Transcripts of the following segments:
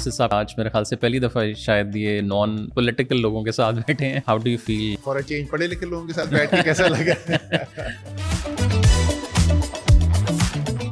اسد صاحب آج میرے خیال سے پہلی دفعہ شاید یہ نان پولیٹیکل لوگوں کے ساتھ بیٹھے ہیں. How do you feel for a change پڑھے لکھے لوگوں کے ساتھ بیٹھ کے کیسا لگا؟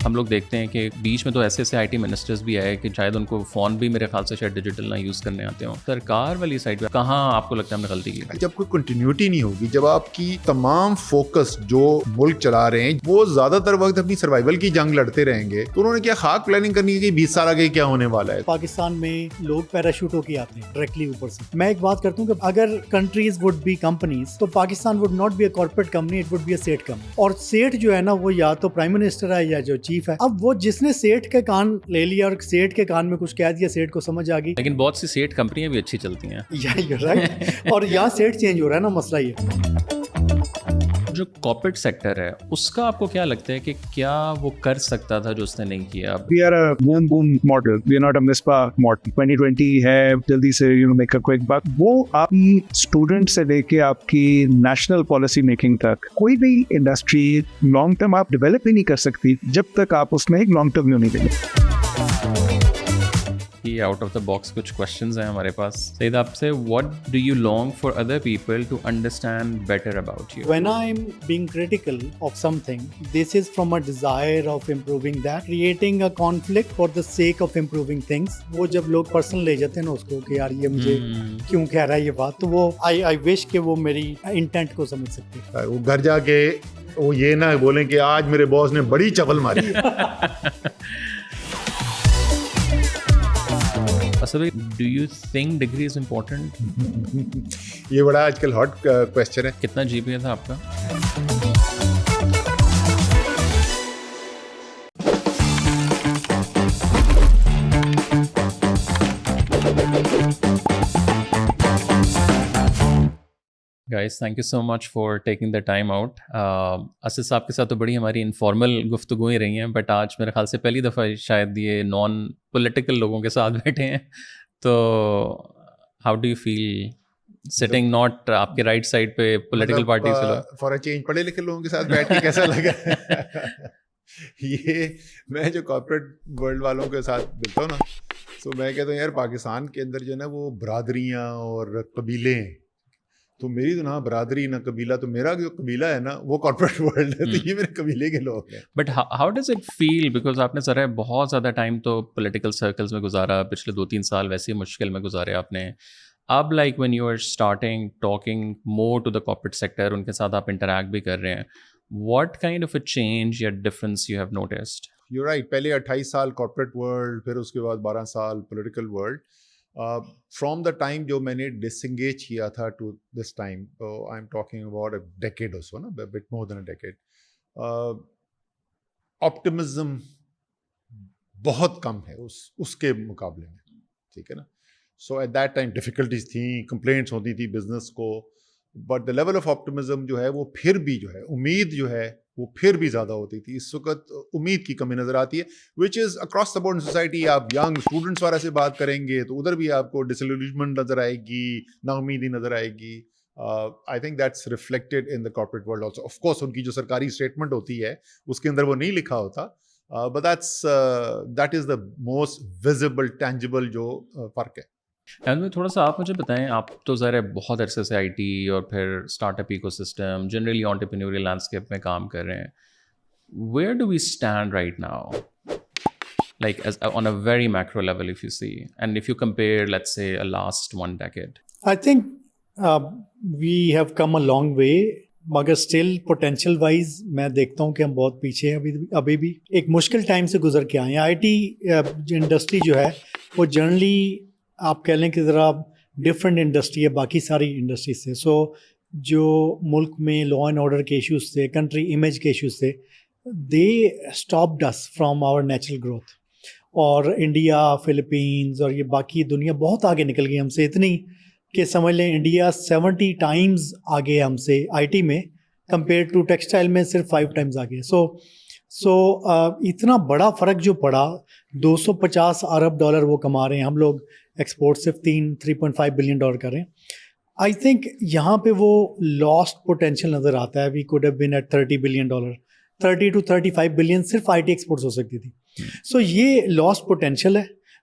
ہم لوگ دیکھتے ہیں کہ بیچ میں تو ایسے ایسے آئی ٹی منسٹرز بھی آئے کہ شاید ان کو فون بھی میرے خیال سے شاید ڈیجیٹل نہ یوز کرنے آتے ہوں. سرکار والی سائڈ پہ کہاں آپ کو لگتا ہے ہم نے غلطی کی؟ جب کوئی کنٹینیوٹی نہیں ہوگی، جب آپ کی تمام فوکس جو ملک چلا رہے ہیں وہ زیادہ تر وقت اپنی سروائیول کی جنگ لڑتے رہیں گے، تو انہوں نے کیا خاک پلاننگ کرنی ہے کہ 20 سال آگے کیا ہونے والا ہے. پاکستان میں لوگ پیراشوٹوں کی آتے ہیں ڈائریکٹلی اوپر سے. میں ایک بات کرتا ہوں کہ اگر کنٹریز وڈ بی کمپنیز تو Pakistan would not be a corporate company, it would be a set company. اور سیٹ جو ہے نا وہ یا تو پرائم منسٹر ہے یا جو چیف ہے. اب وہ جس نے سیٹ کے کان لے لیا اور سیٹ کے کان میں کچھ کہہ دیا، سیٹ کو سمجھ آ گئی. لیکن بہت سی سیٹ کمپنیاں بھی اچھی چلتی ہیں رائٹ. اور یہاں سیٹ چینج ہو رہا ہے نا، مسئلہ یہ. جو کارپوریٹ سیکٹر ہے اس کا آپ کو کیا لگتا ہے کہ کیا وہ کر سکتا تھا جو اس نے نہیں کیا؟ We are a boom model. We are not a MISPA model. 2020 ہے، جلدی سے make a quick buck. وہ آپ کی اسٹوڈنٹ سے لے کے آپ کی نیشنل پالیسی میکنگ تک کوئی بھی انڈسٹری لانگ ٹرم آپ ڈیولپ ہی نہیں کر سکتی جب تک آپ اس میں ایک لانگ ٹرم ویو نہیں دیں گے. آؤٹ آف دا باکس کچھ کوشچنز ہیں ہمارے پاس. سعید آپ سے، what do you long for other people to understand better about you? When I'm being critical of something, this is from a desire of improving that, creating a conflict for the sake of improving things. وہ جب لوگ personal لے جاتے ہیں نا اس کو کہ یار یہ مجھے کیوں کہہ رہا ہے یہ بات، تو وہ I wish کہ وہ میری انٹینٹ کو سمجھ سکتے. وہ گھر جا کے وہ یہ نہ بولیں کہ آج میرے باس نے بڑی چپل ماری ہے. Do you think degree is important? یہ بڑا آج کل ہاٹ کویسچن ہے. کتنا جی پی اے تھا آپ کا؟ Guys thank you so much for taking the time out. Asad صاحب کے ساتھ تو بڑی ہماری انفارمل گفتگویں رہی ہیں، بٹ آج میرے خیال سے پہلی دفعہ شاید یہ نان پولیٹیکل لوگوں کے ساتھ بیٹھے ہیں. تو how do you feel sitting not آپ کے رائٹ سائڈ پہ پولیٹیکل پارٹی سے؟ فار اے چینج پڑھے لکھے لوگوں کے ساتھ بیٹھ کے کیسا لگا؟ یہ میں جو کارپوریٹ ورلڈ والوں کے ساتھ ملتا ہوں نا، تو میں کہتا ہوں یار پاکستان کے اندر جو ہے نا وہ برادریاں اور قبیلے ہیں، تو میری تو نہ برادری نہ قبیلہ، تو میرا جو قبیلہ ہے نا وہ کارپوریٹ ورلڈ ہے، تو یہ میرے قبیلے کے لوگ ہیں. But how does it feel? Because آپ نے ذرا بہت زیادہ ٹائم تو پولیٹیکل سرکلز میں گزارا، پچھلے 2-3 سال ویسے مشکل میں گزارے آپ نے. اب like when you are starting talking more to the corporate sector, ان کے ساتھ آپ انٹریکٹ بھی کر رہے ہیں، what kind of a change یا difference you have noticed? You right. پہلے 28 سال کارپوریٹ ورلڈ، پھر اس کے بعد 12 سال political world. From the time جو میں نے ڈس انگیج کیا تھا to this time, I am talking about a decade اور سو نا، but more than a decade, optimism بہت کم ہے اس کے مقابلے میں، ٹھیک ہے نا. So at that time difficulties تھیں، کمپلینٹس ہوتی تھی بزنس کو، but the level of optimism جو ہے وہ پھر بھی جو ہے امید جو ہے وہ پھر بھی زیادہ ہوتی تھی. اس وقت امید کی کمی نظر آتی ہے، which is across the board in society. آپ ینگ اسٹوڈنٹس وغیرہ سے بات کریں گے تو ادھر بھی آپ کو ڈسلیوجمنٹ نظر آئے گی، نا امیدی نظر آئے گی. I think that's reflected in the corporate world also. Of course ان کی جو سرکاری اسٹیٹمنٹ ہوتی ہے اس کے اندر وہ نہیں لکھا ہوتا، but that is the most visible tangible جو فرق ہے. میں تھوڑا سا آپ مجھے بتائیں، آپ تو ظاہر بہت عرصے سے آئی ٹی اور پھر startup ecosystem, generally entrepreneurial landscape میں کام کر رہے ہیں. Where do we stand right now, like on a very macro level, if you see and if you compare let's say last 1 decade؟ I think we have come a long way, مگر still potential wise میں دیکھتا ہوں کہ ہم بہت پیچھے ہیں. ابھی بھی ایک مشکل ٹائم سے گزر کے آئے ہیں. آئی ٹی انڈسٹری جو ہے وہ جنرلی آپ کہہ لیں کہ ذرا ڈفرینٹ انڈسٹری ہے باقی ساری انڈسٹری سے. سو جو ملک میں لا اینڈ آرڈر کے ایشوز تھے، کنٹری امیج کے ایشوز تھے، they stopped us from our natural growth. اور انڈیا، فلپینز اور یہ باقی دنیا بہت آگے نکل گئی ہم سے، اتنی کہ سمجھ لیں انڈیا 70 times آگے ہم سے آئی ٹی میں، کمپیئر ٹو ٹیکسٹائل میں صرف 5 times آگے. سو اتنا بڑا فرق جو پڑا، $250 ارب وہ کما رہے ہیں، ہم لوگ ایکسپورٹ صرف $3.5 بلین کر رہے ہیں. آئی تھنک یہاں پہ وہ لاسٹ پوٹینشیل نظر آتا ہے. We could have been at $30 billion, 30 to 35 billion صرف آئی ٹی ایکسپورٹس ہو سکتی تھی. سو یہ لاسٹ پوٹینشیل ہے.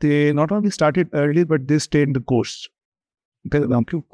they not only started early but they stayed the course.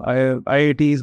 IITs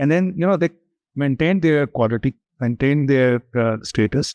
and then they maintained their quality, maintained their status.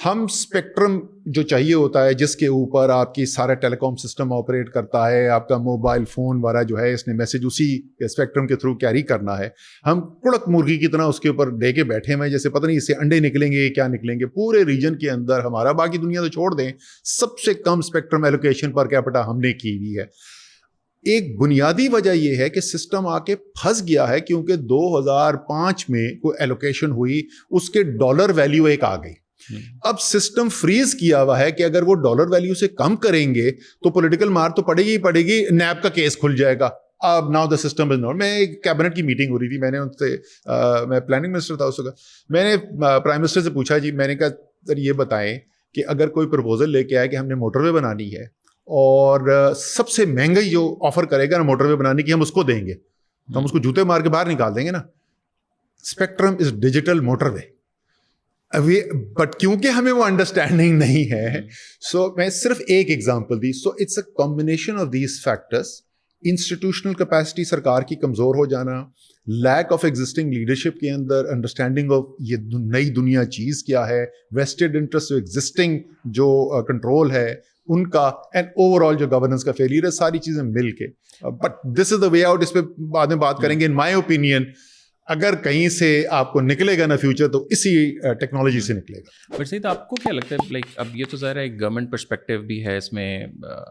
ہم spectrum جو چاہیے ہوتا ہے جس کے اوپر آپ کی سارا ٹیلی کام سسٹم آپریٹ کرتا ہے, آپ کا موبائل فون والا جو ہے اس نے میسج اسی اسپیکٹرم کے تھرو کیری کرنا ہے, ہم کڑک مرغی کی طرح اس کے اوپر دے کے بیٹھے ہوئے جیسے پتہ نہیں اس سے انڈے نکلیں گے کیا نکلیں گے. پورے ریجن کے اندر ہمارا, باقی دنیا تو چھوڑ دیں, سب سے کم اسپیکٹرم ایلوکیشن پر کیپٹا ہم نے کی ہوئی ہے. ایک بنیادی وجہ یہ ہے کہ سسٹم آ کے پھنس گیا ہے کیونکہ 2005 میں کوئی ایلوکیشن ہوئی, اس کے ڈالر ویلیو ایک آ گئی. اب سسٹم فریز کیا ہوا ہے کہ اگر وہ ڈالر ویلیو سے کم کریں گے تو پولیٹیکل مار تو پڑے گی ہی پڑے گی, نیب کا کیس کھل جائے گا. اب now the system is not. میں ایک کیبنٹ کی میٹنگ ہو رہی تھی, میں نے ان سے, میں پلاننگ منسٹر تھا اس وقت, میں نے پرائم منسٹر سے پوچھا جی, میں نے کہا سر یہ بتائیں کہ اگر کوئی پرپوزل لے کے آئے کہ ہم نے موٹر وے بنانی ہے اور سب سے مہنگی جو آفر کرے گا نا موٹر وے بنانے کی ہم اس کو دیں گے, تو ہم اس کو جوتے مار کے باہر نکال دیں گے نا. Spectrum is digital motor way, but کیونکہ ہمیں وہ انڈرسٹینڈنگ نہیں ہے, سو میں صرف ایک ایگزامپل دی. So it's a combination of these factors. Institutional capacity سرکار کی کمزور ہو جانا, لیک آف ایگزسٹنگ لیڈرشپ کے اندر انڈرسٹینڈنگ آف یہ نئی دنیا چیز کیا ہے, ویسٹڈ انٹرسٹ ایگزسٹنگ جو کنٹرول ہے ان کا, اینڈ اوور آل جو گورننس کا فیلئر ہے, ساری چیزیں مل کے. But this is the way out, اس پہ بعد میں بات کریں گے. ان مائی اوپینین اگر کہیں سے آپ کو نکلے گا نا فیوچر تو اسی ٹیکنالوجی سے نکلے گا. بٹ سید آپ کو کیا لگتا ہے, لائک اب یہ تو ظاہر ہے ایک گورنمنٹ پرسپیکٹیو بھی ہے اس میں,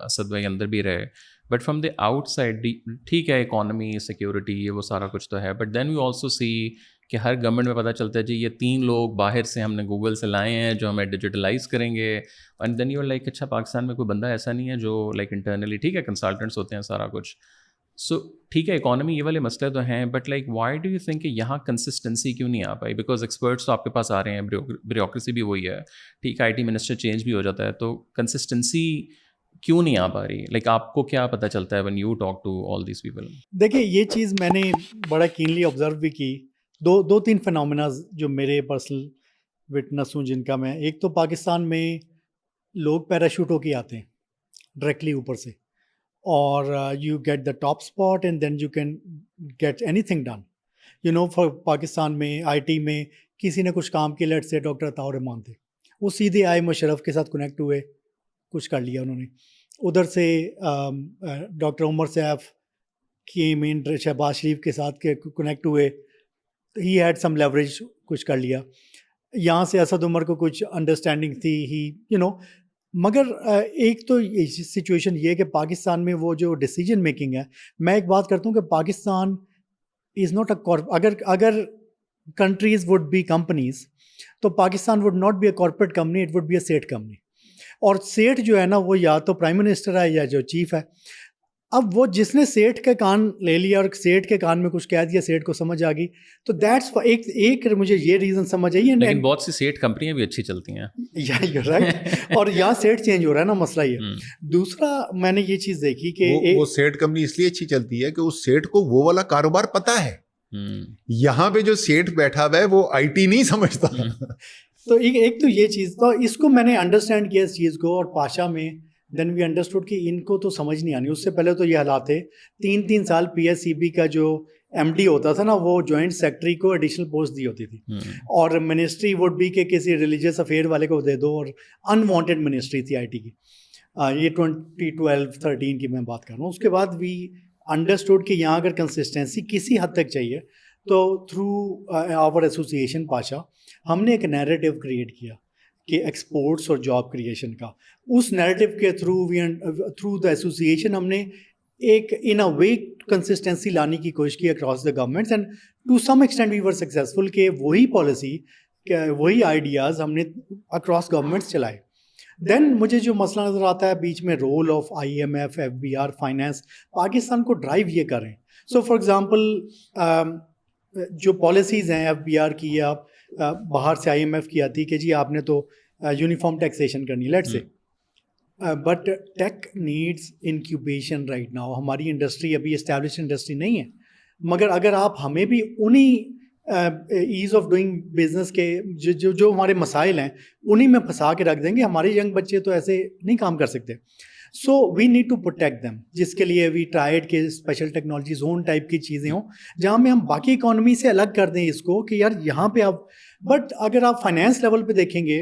اسد بھائی اندر بھی رہے, but from the out side ٹھیک ہے اکانومی سیکورٹی یہ وہ سارا کچھ تو ہے, but then we also see کہ ہر گورنمنٹ میں پتہ چلتا ہے جی یہ 3 لوگ باہر سے ہم نے گوگل سے لائے ہیں جو ہمیں ڈیجیٹلائز کریں گے, اینڈ دین یو لائک اچھا پاکستان میں کوئی بندہ ایسا نہیں ہے جو لائک انٹرنلی, ٹھیک ہے کنسلٹنٹس ہوتے ہیں سارا کچھ, سو ٹھیک ہے اکانومی یہ والے مسئلے تو ہیں, but like why do you think کہ یہاں کنسسٹنسی کیوں نہیں آ پائی؟ بیکاز ایکسپرٹس تو آپ کے پاس آ رہے ہیں, بیوروکریسی بھی وہی ہے, ٹھیک ہے IT منسٹر چینج بھی ہو جاتا ہے, تو کنسسٹنسی کیوں نہیں آ پا رہی؟ لائک آپ کو کیا پتہ چلتا ہے when you talk to all these people? دیکھیں یہ چیز میں نے بڑا کینلی آبزرو بھی کی. 2-3 فینومیناز جو میرے پرسنل وٹنس ہوں جن کا میں, ایک تو پاکستان میں لوگ پیراشوٹ ہو کے آتے ہیں ڈائریکٹلی اوپر سے, اور you get the top spot and then you can get anything done. You know for Pakistan میں IT میں کسی نے کچھ کام کیا, لیٹ سے ڈاکٹر عطاء رحمان تھے, وہ سیدھے آئے مشرف کے ساتھ کنیکٹ ہوئے, کچھ کر لیا انہوں نے. ادھر سے ڈاکٹر عمر سیف کی مین شہباز شریف کے ساتھ کنیکٹ ہوئے, ہی ہیڈ سم لیوریج, کچھ کر لیا. یہاں سے اسد عمر کو کچھ انڈرسٹینڈنگ تھی, ہی یو نو. مگر ایک تو سچویشن یہ کہ پاکستان میں وہ جو ڈیسیجن میکنگ ہے, میں ایک بات کرتا ہوں کہ پاکستان از ناٹ اے اگر کنٹریز وڈ بی کمپنیز تو Pakistan would not be a corporate company, it would be a set company. اور سیٹ جو ہے نا وہ یا تو پرائم منسٹر ہے یا جو چیف ہے. اب وہ جس نے سیٹ کے کان لے لیا اور سیٹ کے کان میں کچھ کہہ دیا, سیٹ کو سمجھ آ گئی, تو دیٹس ایک مجھے یہ ریزن سمجھ آئی. لیکن بہت سی سیٹ کمپنیاں بھی اچھی چلتی ہیں رائٹ, اور یہاں سیٹ چینج ہو رہا ہے نا, مسئلہ یہ. دوسرا میں نے یہ چیز دیکھی کہ وہ سیٹ کمپنی اس لیے اچھی چلتی ہے کہ اس سیٹ کو وہ والا کاروبار پتہ ہے. یہاں پہ جو سیٹ بیٹھا ہوا ہے وہ IT نہیں سمجھتا. تو ایک تو یہ چیز, تو اس کو میں نے انڈرسٹینڈ کیا اس چیز کو, اور پاشا میں دین وی انڈرسٹوڈ کہ ان کو تو سمجھ نہیں آنی. اس سے پہلے تو یہ حالات تھے, 3 سال PSCB کا جو MD ہوتا تھا نا, وہ جوائنٹ سیکٹری کو ایڈیشنل پوسٹ دی ہوتی تھی, اور منسٹری وڈ بھی کہ کسی ریلیجیس افیئر والے کو دے دو, اور انوانٹیڈ منسٹری تھی IT کی. یہ 2012-13 کی میں بات کر رہا ہوں. اس کے بعد وی انڈرسٹوڈ کہ یہاں اگر کنسسٹنسی کسی حد تک چاہیے تو تھرو آور ایسوسیشن پاشا ہم نے ایک نیریٹو کریٹ کیا کہ ایکسپورٹس اور جاب کریشن کا. اس نیریٹو کے تھرو دا ایسوسیشن ہم نے ایک ان اے وے کنسسٹنسی لانے کی کوشش کی across the governments, and to some extent we were successful کہ وہی پالیسی, وہی آئیڈیاز ہم نے اکراس گورنمنٹس چلائے. دین مجھے جو مسئلہ نظر آتا ہے بیچ میں role of IMF, FBR, finance, Pakistan کو ڈرائیو یہ کریں. سو فار ایگزامپل جو پالیسیز ہیں FBR کی یا باہر سے IMF کی آتی کہ جی آپ نے تو یونیفارم ٹیکسیشن کرنی, لیٹ سے, but take needs incubation right now. ہماری انڈسٹری ابھی اسٹیبلش انڈسٹری نہیں ہے, مگر اگر آپ ہمیں بھی انہیں ایز آف ڈوئنگ بزنس کے جو ہمارے مسائل ہیں انہیں میں پھنسا کے رکھ دیں گے, ہمارے ینگ بچے تو ایسے نہیں کام کر سکتے. So we need to protect them, جس کے لیے وی ٹرائیڈ کے اسپیشل ٹیکنالوجی زون ٹائپ کی چیزیں ہوں جہاں میں ہم باقی اکانومی سے الگ کر دیں اس کو کہ یار یہاں پہ آپ. بٹ اگر آپ فائنینس لیول پہ دیکھیں گے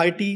IT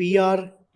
PR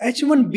H1B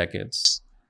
decades?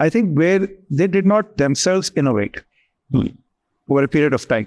I think where they did not themselves innovate over a period of time.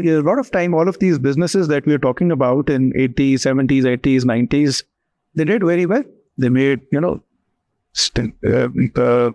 a lot of time, all of these businesses that we are talking about in 80s, 70s, 80s, 90s, they did very well. They made,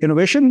innovation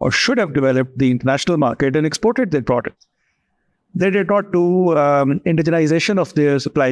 or should have developed the international market and exported their products. They did not do indigenization of their supply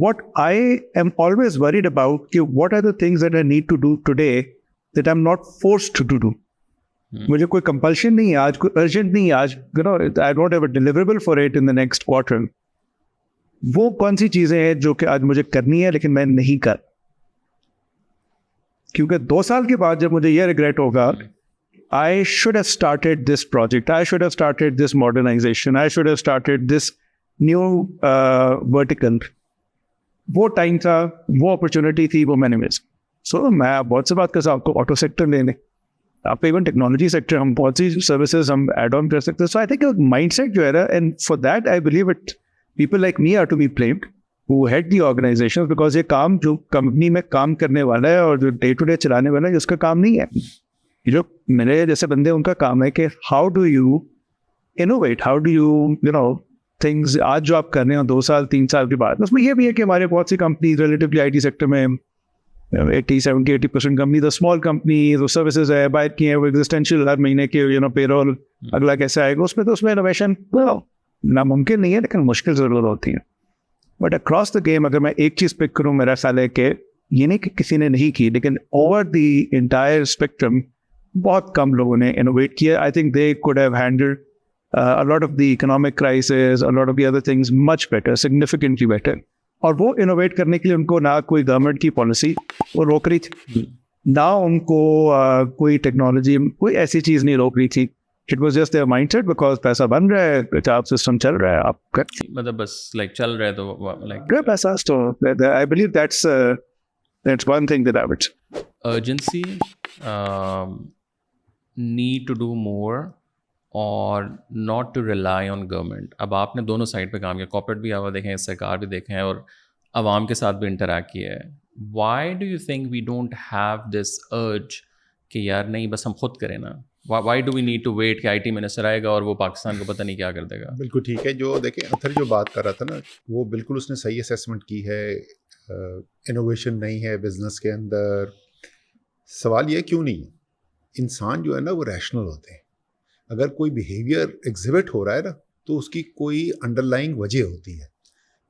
what I am always worried about, what are the things that I need to do today that I'm not forced to do. مجھے کوئی compulsion نہیں ہے آج, کوئی urgent نہیں ہے آج, you know, I don't have a deliverable for it in the next quarter. وہ کون سی چیزیں ہیں جو کہ آج مجھے کرنی ہے لیکن میں نہیں کر, کیونکہ 2 سال کے بعد جب مجھے یہ ریگریٹ ہوگا, I should have started this project, I should have started this modernization, I should have started this new vertical. وہ ٹائم تھا, وہ اپرچونیٹی تھی, وہ میں نے مس. سو میں بہت سے بات کر سکتا ہوں, آپ کو آٹو سیکٹر لے لیں, آپ ایون ٹیکنالوجی سیکٹر, ہم بہت سی سروسز ہم ایڈ آن کر سکتے ہیں. So I think mind set جو ہے نا, and for that I believe it people like me are to be blamed who head the organizations, because یہ کام جو کمپنی میں کام کرنے والا ہے اور جو ڈے ٹو ڈے چلانے والا ہے اس کا کام نہیں ہے. جو میرے جیسے بندے ان کا کام ہے کہ how do you innovate, how do you know things. آج جو آپ کر رہے ہیں 2 سال 3 سال کے بعد, اس میں یہ بھی ہے کہ ہمارے بہت سی company relatively I T sector میں 80% کمپنی, تو اسمال کمپنی جو سروسز ہے باہر کی ہیں, وہ ایگزسٹینشیل ہر مہینے کے پے رول اگلا کیسے آئے گا, اس میں انوویشن ناممکن نہیں ہے لیکن مشکل ضرور ہوتی ہے. بٹ اکراس دا گیم اگر میں ایک چیز پک کروں, میرا خیال ہے کہ یہ نہیں کہ کسی نے نہیں کی, لیکن اوور دی انٹائر اسپیکٹرم بہت کم لوگوں نے انوویٹ کیا. I think they could have handled a lot of the economic crisis, a lot of the other things much better, significantly better. اور وہ انوویٹ کرنے کے لیے ان کو نہ کوئی گورنمنٹ کی پالیسی وہ روک رہی تھی, نہ ان کو کوئی ٹیکنالوجی, کوئی ایسی چیز نہیں روک رہی تھی. It was just their mindset because پیسہ بن رہا ہے, آپ سسٹم چل رہا ہے, آپ کر مطلب بس لائک چل رہا ہے تو لائک پیسہ. تو I believe that's one thing that I would say. urgency, need to do more اور not to rely on government. اب آپ نے دونوں سائڈ پہ کام کیا, کارپوریٹ بھی آپ دیکھیں, سرکار بھی دیکھیں, اور عوام کے ساتھ بھی انٹریکٹ کیا ہے. Why do you think we don't have this urge کہ یار نہیں بس ہم خود کریں نا؟ Why do we need to wait کہ آئی ٹی منسٹر آئے گا اور وہ پاکستان کو پتہ نہیں کیا کر دے گا؟ بالکل ٹھیک ہے. جو دیکھیں اطہر جو بات کر رہا تھا نا, وہ بالکل اس نے صحیح اسیسمنٹ کی ہے. انوویشن نہیں ہے بزنس کے اندر. سوال یہ کیوں نہیں ہے, انسان جو ہے نا وہ ریشنل ہوتے ہیں. اگر کوئی بیہیویئر ایگزیبٹ ہو رہا ہے نا تو اس کی کوئی انڈر لائنگ وجہ ہوتی ہے.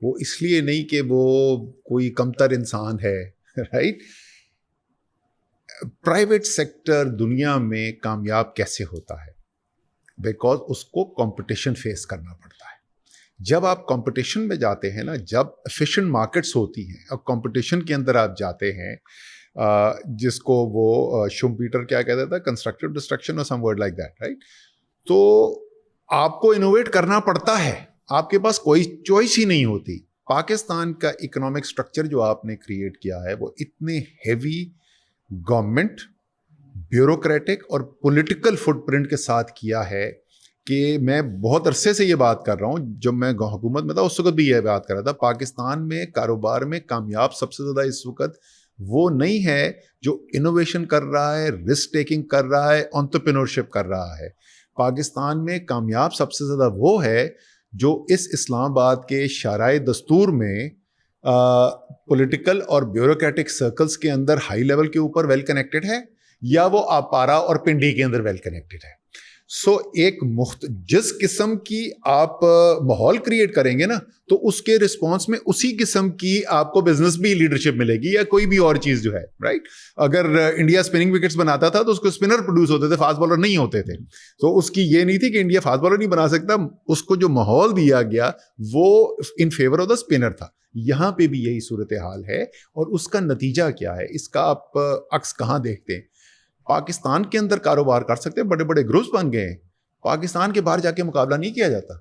وہ اس لیے نہیں کہ وہ کوئی کمتر انسان ہے, رائٹ. پرائیویٹ سیکٹر دنیا میں کامیاب کیسے ہوتا ہے؟ بیکاز اس کو کمپٹیشن فیس کرنا پڑتا ہے. جب آپ کمپٹیشن میں جاتے ہیں نا, جب ایفیشینٹ مارکیٹس ہوتی ہیں اور کمپٹیشن کے اندر آپ جاتے ہیں, جس کو وہ شومپیٹر کیا کہتا تھا, کنسٹرکٹیو ڈسٹرکشن اور some word like that, right. تو آپ کو انوویٹ کرنا پڑتا ہے, آپ کے پاس کوئی چوائس ہی نہیں ہوتی. پاکستان کا اکنامک اسٹرکچر جو آپ نے کریٹ کیا ہے وہ اتنے ہیوی گورنمنٹ, بیوروکریٹک اور پولیٹیکل فٹ پرنٹ کے ساتھ کیا ہے کہ میں بہت عرصے سے یہ بات کر رہا ہوں. جب میں حکومت میں تھا اس وقت بھی یہ بات کر رہا تھا, پاکستان میں کاروبار میں کامیاب سب سے زیادہ اس وقت وہ نہیں ہے جو انوویشن کر رہا ہے, رسک ٹیکنگ کر رہا ہے, انٹرپرینورشپ کر رہا ہے. پاکستان میں کامیاب سب سے زیادہ وہ ہے جو اس اسلام آباد کے شارع دستور میں پولیٹیکل اور بیوروکریٹک سرکلز کے اندر ہائی لیول کے اوپر ویل کنیکٹڈ ہے, یا وہ آپارا اور پنڈی کے اندر ویل کنیکٹڈ ہے. سو ایک جس قسم کی آپ ماحول کریٹ کریں گے نا تو اس کے رسپانس میں اسی قسم کی آپ کو بزنس بھی لیڈرشپ ملے گی یا کوئی بھی اور چیز جو ہے, رائٹ. اگر انڈیا اسپننگ وکٹس بناتا تھا تو اس کو اسپنر پروڈیوس ہوتے تھے, فاسٹ بالر نہیں ہوتے تھے. تو اس کی یہ نہیں تھی کہ انڈیا فاسٹ بالر نہیں بنا سکتا, اس کو جو ماحول دیا گیا وہ in favour of the spinner تھا. یہاں پہ بھی یہی صورتحال ہے, اور اس کا نتیجہ کیا ہے, اس کا آپ عکس کہاں دیکھتے ہیں؟ پاکستان کے اندر کاروبار کر سکتے ہیں, بڑے بڑے گروپس بن گئے ہیں, پاکستان کے باہر جا کے مقابلہ نہیں کیا جاتا.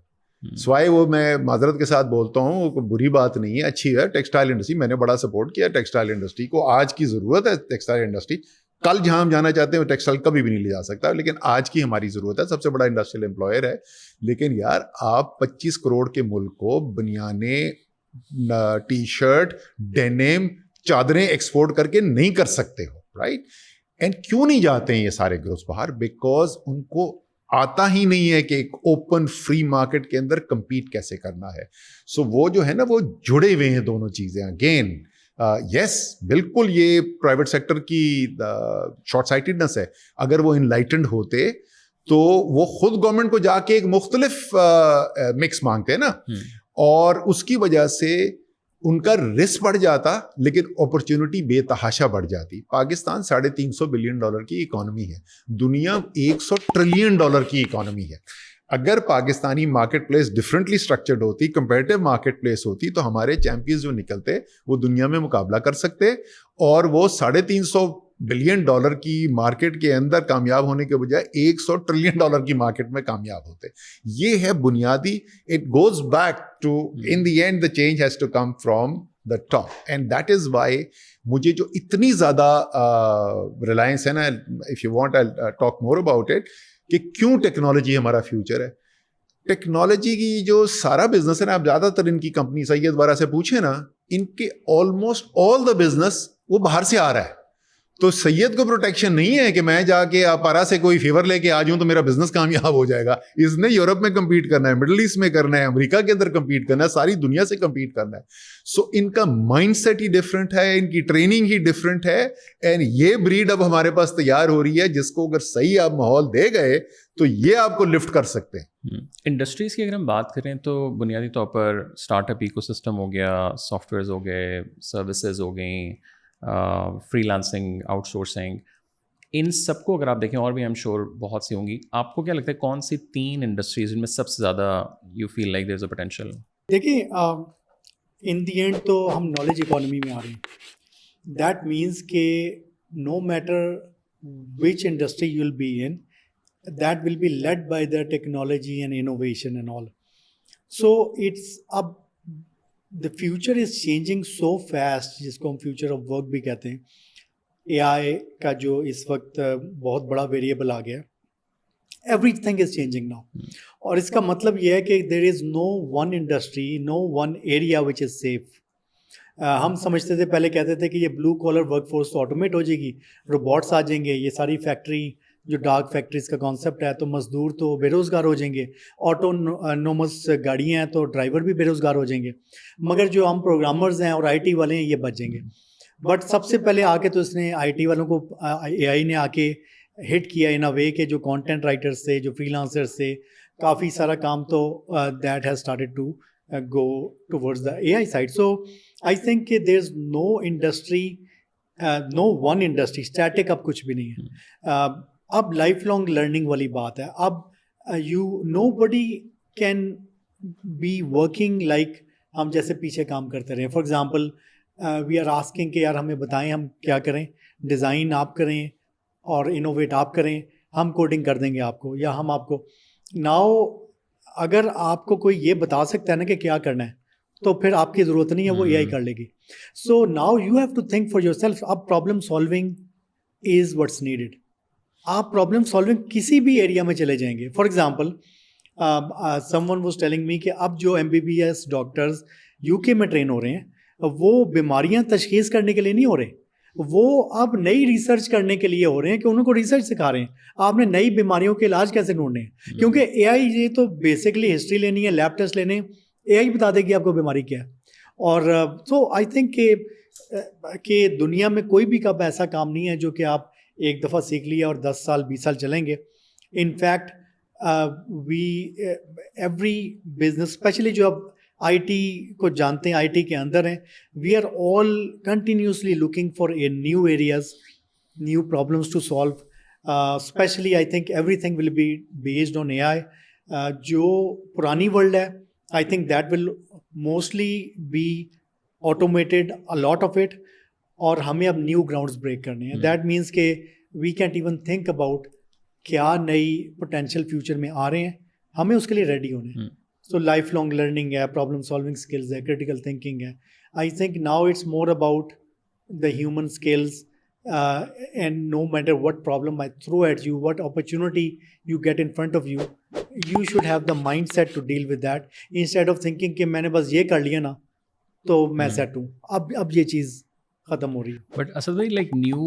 سوائے وہ, میں معذرت کے ساتھ بولتا ہوں, کوئی بری بات نہیں ہے, اچھی ہے ٹیکسٹائل انڈسٹری, میں نے بڑا سپورٹ کیا ٹیکسٹائل انڈسٹری کو. آج کی ضرورت ہے ٹیکسٹائل انڈسٹری, کل جہاں ہم جانا چاہتے ہیں وہ ٹیکسٹائل کبھی بھی نہیں لے جا سکتا, لیکن آج کی ہماری ضرورت ہے. سب سے بڑا انڈسٹریل امپلائر ہے, لیکن یار آپ 25 کروڑ کے ملک کو بنیانیں, ٹی شرٹ, ڈینم, چادریں ایکسپورٹ کر کے نہیں کر سکتے ہو, رائٹ. اینڈ کیوں نہیں جاتے ہیں یہ سارے گروپس باہر؟ بیکاز ان کو آتا ہی نہیں ہے کہ ایک اوپن فری مارکیٹ کے اندر کمپیٹ کیسے کرنا ہے. سو وہ جو ہے نا وہ جڑے ہوئے ہیں دونوں چیزیں. اگین یس, بالکل یہ پرائیویٹ سیکٹر کی شارٹ سائٹڈنس ہے. اگر وہ انلائٹنڈ ہوتے تو وہ خود گورنمنٹ کو جا کے ایک مختلف مکس مانگتے ہیں نا, اور اس کی وجہ سے ان کا رسک بڑھ جاتا لیکن اپرچونٹی بے تحاشا بڑھ جاتی. پاکستان $350 بلین کی اکانومی ہے, دنیا $100 ٹریلین کی اکانومی ہے. اگر Pakistani market place differently structured ہوتی, کمپیریٹیو مارکیٹ پلیس ہوتی, تو ہمارے چیمپئنز جو نکلتے وہ دنیا میں مقابلہ کر سکتے اور وہ $350 بلین کی مارکیٹ کے اندر کامیاب ہونے کے بجائے $100 ٹریلین کی مارکیٹ میں کامیاب ہوتے. یہ ہے بنیادی. It goes back to in the end the change has to come from the top, and that is why مجھے جو اتنی زیادہ ریلائنس ہے نا, if you want I talk more about it, کہ کیوں ٹیکنالوجی ہمارا فیوچر ہے. ٹیکنالوجی کی جو سارا بزنس ہے نا, آپ زیادہ تر ان کی کمپنی سید بارہ سے پوچھیں نا, ان کے آلموسٹ آل دا بزنس وہ باہر سے آ رہا ہے. تو سید کو پروٹیکشن نہیں ہے کہ میں جا کے پارا سے کوئی فیور لے کے آ جاؤں تو میرا بزنس کامیاب ہو جائے گا. اس نے یورپ میں کمپیٹ کرنا ہے, مڈل ایسٹ میں کرنا ہے, امریکہ کے اندر کمپیٹ کرنا ہے, ساری دنیا سے کمپیٹ کرنا ہے. سو ان کا مائنڈ سیٹ ہی ڈفرینٹ ہے, ان کی ٹریننگ ہی ڈفرینٹ ہے, اینڈ یہ بریڈ اب ہمارے پاس تیار ہو رہی ہے جس کو اگر صحیح آپ ماحول دے گئے تو یہ آپ کو لفٹ کر سکتے ہیں. انڈسٹریز کی اگر ہم بات کریں تو بنیادی طور پر اسٹارٹ اپ ایکو سسٹم ہو گیا, سافٹ ویئرز ہو گئے, سروسز ہو گئیں, فری لانسنگ, آؤٹ سورسنگ, ان سب کو اگر آپ دیکھیں, اور بھی ایم شور بہت سی ہوں گی, آپ کو کیا لگتا ہے کون سی 3 انڈسٹریز ان میں سب سے زیادہ you feel like there is a potential? دیکھیں ان دی اینڈ تو ہم نالج اکانومی میں آ رہے ہیں. دیٹ مینس کہ no matter which industry you will be in, that will be led by the technology and innovation and all. So it's اب the future is changing so fast, جس کو ہم future of work بھی کہتے ہیں. اے آئی کا جو اس وقت بہت بڑا ویریبل آ گیا, everything is changing now. اور اس کا مطلب یہ ہے کہ there is no one industry, no one area which is safe. ہم سمجھتے تھے, پہلے کہتے تھے کہ یہ بلو کالر ورک فورس تو آٹومیٹ ہو جائے گی, روبوٹس آ جائیں گے, یہ ساری فیکٹری جو ڈارک فیکٹریز کا کانسیپٹ ہے, تو مزدور تو بے روزگار ہو جائیں گے, آٹونومس گاڑیاں ہیں تو ڈرائیور بھی بے روزگار ہو جائیں گے, مگر جو ہم پروگرامرز ہیں اور آئی ٹی والے ہیں یہ بچ جائیں گے. بٹ سب سے پہلے آ کے تو اس نے آئی ٹی والوں کو, اے آئی نے آ کے ہٹ کیا ان اے وے کہ جو کانٹینٹ رائٹرس تھے, جو فری لانسرس تھے, کافی سارا کام تو that has started to go towards the A I side. So I think کہ there is no industry, no one industry static اب کچھ بھی نہیں ہے. اب لائف لانگ لرننگ والی بات ہے. اب nobody can be working like ہم جیسے پیچھے کام کرتے رہے. For example we are asking کہ یار ہمیں بتائیں ہم کیا کریں, ڈیزائن آپ کریں اور انوویٹ آپ کریں, ہم کوڈنگ کر دیں گے آپ کو, یا ہم آپ کو. ناؤ اگر آپ کو کوئی یہ بتا سکتا ہے نا کہ کیا کرنا ہے, تو پھر آپ کی ضرورت نہیں ہے, وہ اے آئی کر لے گی. So now you have to think for yourself. اب problem solving is what's needed. آپ پرابلم سالونگ کسی بھی ایریا میں چلے جائیں گے. For example someone was telling me کہ اب جو M B B S doctors U K میں ٹرین ہو رہے ہیں, وہ بیماریاں تشخیص کرنے کے لیے نہیں ہو رہے, وہ اب نئی ریسرچ کرنے کے لیے ہو رہے ہیں کہ انہوں کو ریسرچ سکھا رہے ہیں آپ نے نئی بیماریوں کے علاج کیسے ڈھونڈنے ہیں. کیونکہ اے آئی یہ تو بیسکلی ہسٹری لینی ہے, لیب ٹیسٹ لینے, اے آئی بتا دے گی آپ کو بیماری کیا ہے. اور سو آئی تھنک کہ دنیا میں کوئی بھی کب ایسا کام نہیں ہے جو کہ آپ ایک دفعہ سیکھ لیا اور 10 سال 20 سال چلیں گے. In fact every business, especially جو اب آئی ٹی کو جانتے ہیں, آئی ٹی کے اندر ہیں, we are all continuously looking for a new areas, new problems to solve. Specially I think everything will be based on A I. جو پرانی ورلڈ ہے, I think that will mostly be automated a lot of it, اور ہمیں اب new grounds break کرنے ہیں. That means کہ we can't even think about کیا نئی پوٹینشیل فیوچر میں آ رہے ہیں, ہمیں اس کے لیے ریڈی ہونے ہیں. سو لائف لانگ لرننگ ہے, پرابلم سالونگ اسکلز ہے, کریٹیکل تھنکنگ ہے. I think now it's more about the human skills, and no matter what problem I throw at you, what opportunity you get in front of you, you should have the mind set to deal with that, instead of thinking کہ میں نے بس یہ کر لیا نا تو میں سیٹ ہوں. اب یہ چیز ختم ہو رہی ہے. بٹ اسد بھائی, لائک نیو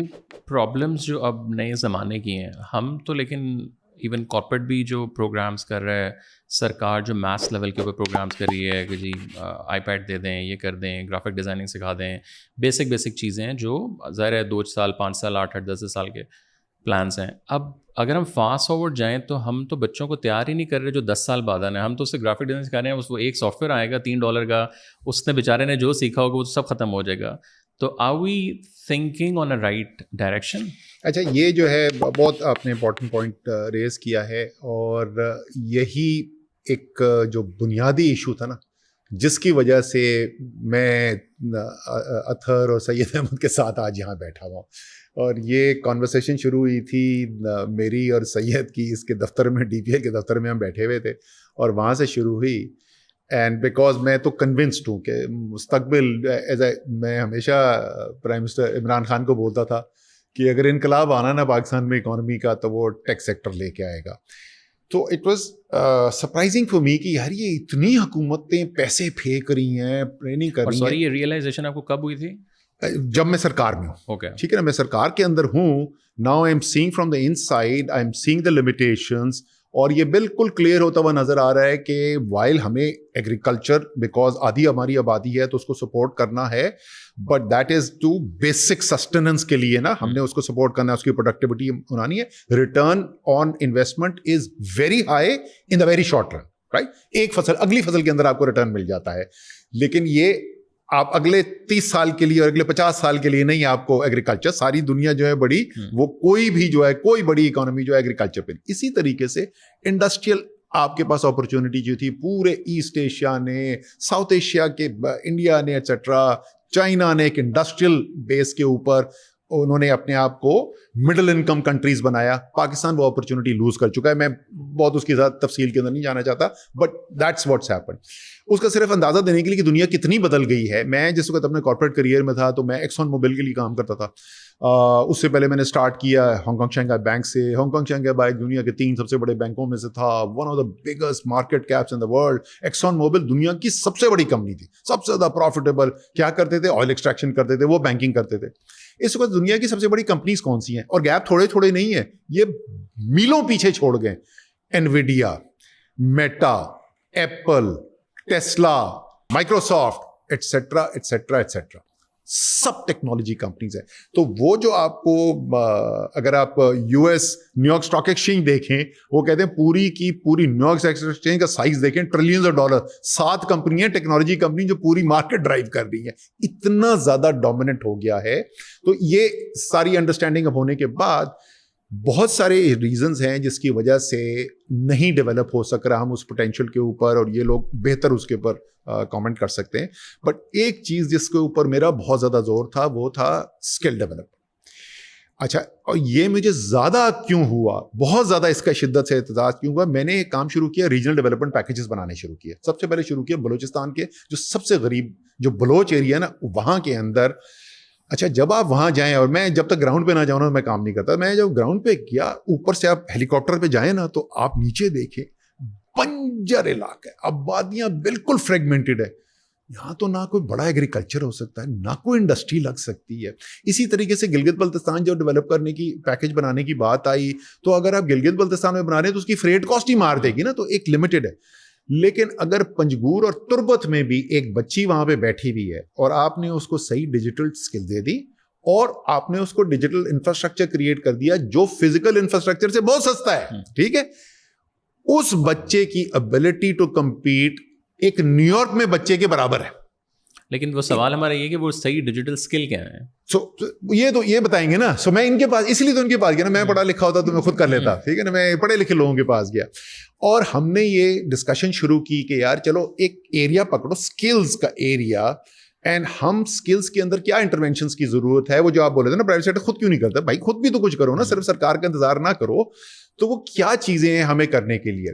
پرابلمس جو اب نئے زمانے کی ہیں, ہم تو لیکن ایون کارپوریٹ بھی جو پروگرامس کر رہا ہے, سرکار جو میس لیول کے اوپر پروگرامس کر رہی ہے کہ جی آئی پیڈ دے دیں, یہ کر دیں, گرافک ڈیزائننگ سکھا دیں, بیسک چیزیں ہیں جو ظاہر ہے 2 سال 5 سال 8 10 سال کے. پلانس ہیں. اب اگر ہم فاسٹ فارورڈ جائیں تو ہم تو بچوں کو تیار ہی نہیں کر رہے جو 10 سال بعد آنا ہے. ہم تو اس سے گرافک ڈیزائن سکھا رہے ہیں, وہ ایک سافٹ ویئر آئے گا $3 کا, اس نے بیچارے نے جو سیکھا ہوگا وہ سب ختم ہو جائے گا. تو are we thinking on a right direction? اچھا, یہ جو ہے بہت آپ نے امپورٹنٹ پوائنٹ ریز کیا ہے, اور یہی ایک جو بنیادی ایشو تھا نا جس کی وجہ سے میں اطہر اور سید احمد کے ساتھ آج یہاں بیٹھا ہوا ہوں. اور یہ کانورسیشن شروع ہوئی تھی میری اور سید کی اس کے دفتر میں, ڈی پی ایل کے دفتر میں ہم بیٹھے ہوئے تھے, اور وہاں سے شروع ہوئی. اینڈ بیکاز میں تو کنونسڈ ہوں کہ مستقبل میں ہمیشہ پرائم منسٹر عمران خان کو بولتا تھا کہ اگر انقلاب آنا نا پاکستان میں اکانومی کا تو وہ ٹیک سیکٹر لے کے آئے گا. تو it was surprising for me کہ یار یہ اتنی حکومتیں پیسے پھینک رہی ہیں, ٹریننگ کر رہی ہیں. سوری, یہ ریئلائزیشن آپ کو کب ہوئی تھی؟ جب میں سرکار میں ہوں. اوکے, ٹھیک ہے نا, میں سرکار کے اندر ہوں. Now I am saying from the inside, I am saying the limitations, اور یہ بالکل کلیئر ہوتا ہوا نظر آ رہا ہے کہ وائل ہمیں ایگریکلچر بیکاز آدھی ہماری آبادی ہے تو اس کو سپورٹ کرنا ہے, but that is to basic sustenance کے لیے نا ہم نے اس کو سپورٹ کرنا ہے, اس کی پروڈکٹیوٹی بنانی ہے. Return on investment is very high in the very short run, right. ایک فصل اگلی فصل کے اندر آپ کو ریٹرن مل جاتا ہے, لیکن یہ آپ اگلے 30 سال کے لیے اور اگلے 50 سال کے لیے نہیں. آپ کو ایگریکلچر, ساری دنیا جو ہے بڑی, وہ کوئی بھی جو ہے کوئی بڑی اکانومی جو ہے ایگریکلچر پہ. اسی طریقے سے انڈسٹریل آپ کے پاس اپرچونٹی جو تھی پورے ایسٹ ایشیا نے, ساؤتھ ایشیا کے انڈیا نے ایٹسٹرا, چائنا نے ایک انڈسٹریل بیس کے اوپر انہوں نے اپنے آپ کو مڈل انکم کنٹریز بنایا. پاکستان وہ اپرچونٹی لوز کر چکا ہے. میں بہت اس کی زیادہ تفصیل کے اندر نہیں جانا چاہتا, بٹ دیٹس واٹس ہیپن. اس کا صرف اندازہ دینے کے لیے کہ دنیا کتنی بدل گئی ہے. میں جس وقت اپنے کارپوریٹ کریئر میں تھا تو میں ایکسون موبل کے لیے کام کرتا تھا. اس سے پہلے میں نے اسٹارٹ کیا ہانگ کانگ شنگھائی بینک سے. ہانگ کانگ شنگھائی بینک دنیا کے 3 سب سے بڑے بینکوں میں سے تھا, one of the biggest market caps in the world. Exxon Mobil دنیا کی سب سے بڑی کمپنی تھی, سب سے زیادہ پروفیٹیبل. کیا کرتے تھے؟ آئل ایکسٹریکشن کرتے تھے, وہ بینکنگ کرتے تھے. اس وقت دنیا کی سب سے بڑی کمپنیز کون سی ہیں؟ اور گیپ تھوڑے تھوڑے نہیں ہے, یہ میلوں پیچھے چھوڑ گئے. Nvidia, Meta, Apple, Tesla, Microsoft etcetera etcetera etcetera, سب ٹیکنالوجی کمپنیز ہیں. تو وہ جو آپ کو اگر آپ U S New York stock exchange دیکھیں, وہ کہتے ہیں پوری کی پوری نیو یارک اسٹاک ایکسچینج کا سائز دیکھیں, ٹریلینز آف ڈالر. 7 کمپنیاں ٹیکنالوجی کمپنی جو پوری مارکیٹ ڈرائیو کر رہی ہیں. اتنا زیادہ ڈومیننٹ ہو گیا ہے. تو یہ ساری انڈرسٹینڈنگ اب ہونے کے بعد بہت سارے ریزنز ہیں جس کی وجہ سے نہیں ڈیولپ ہو سک رہا ہم اس پوٹینشیل کے اوپر, اور یہ لوگ بہتر اس کے اوپر کامنٹ کر سکتے ہیں. بٹ ایک چیز جس کے اوپر میرا بہت زیادہ زور تھا وہ تھا اسکل ڈیولپمنٹ. اچھا, اور یہ مجھے زیادہ کیوں ہوا, بہت زیادہ اس کا شدت سے احتجاج کیوں ہوا, میں نے ایک کام شروع کیا, ریجنل ڈیولپمنٹ پیکیجز بنانے شروع کیے. سب سے پہلے شروع کیا بلوچستان کے جو سب سے غریب جو بلوچ ایریا ہے نا وہاں کے اندر. اچھا, جب آپ وہاں جائیں, اور میں جب تک گراؤنڈ پہ نہ جاؤں نا میں کام نہیں کرتا, میں جب گراؤنڈ پہ گیا, اوپر سے آپ ہیلی کاپٹر پہ جائیں نا تو آپ نیچے دیکھیں بنجر علاقہ ہے, آبادیاں بالکل فریگمنٹڈ ہے. یہاں تو نہ کوئی بڑا ایگریکلچر ہو سکتا ہے, نہ کوئی انڈسٹری لگ سکتی ہے. اسی طریقے سے گلگت بلتستان جو ڈیولپ کرنے کی پیکیج بنانے کی بات آئی, تو اگر آپ گلگت بلتستان میں بنا رہے ہیں تو اس کی فریٹ کاسٹ ہی مار دے گی نا, تو ایک لمیٹڈ ہے. لیکن اگر پنجگور اور تربت میں بھی ایک بچی وہاں پہ بیٹھی ہوئی ہے اور آپ نے اس کو صحیح ڈیجیٹل اسکل دے دی, اور آپ نے اس کو ڈیجیٹل انفراسٹرکچر کریٹ کر دیا جو فزیکل انفراسٹرکچر سے بہت سستا ہے, ٹھیک ہے, اس بچے کی ابیلٹی ٹو کمپیٹ ایک نیو یارک میں بچے کے برابر ہے. لیکن وہ سوال ہمارا یہ کہ وہ صحیح ڈیجیٹل اسکل کیا ہے؟ یہ بتائیں گے نا. سو میں ان کے پاس, اس لیے تو ان کے پاس گیا نا, میں پڑھا لکھا ہوتا تو میں خود کر لیتا, ٹھیک ہے نا, میں پڑھے لکھے لوگوں کے پاس گیا. اور ہم نے یہ ڈسکشن شروع کی کہ یار چلو ایک ایریا پکڑو, اسکلز کا ایریا, اینڈ ہم اسکلس کے اندر کیا انٹرونشنس کی ضرورت ہے. وہ جو آپ بولے تھے نا پرائیویٹ سیکٹر خود کیوں نہیں کرتا, بھائی خود بھی تو کچھ کرو نا, صرف سرکار کا انتظار نہ کرو. تو وہ کیا چیزیں ہیں ہمیں کرنے کے لیے,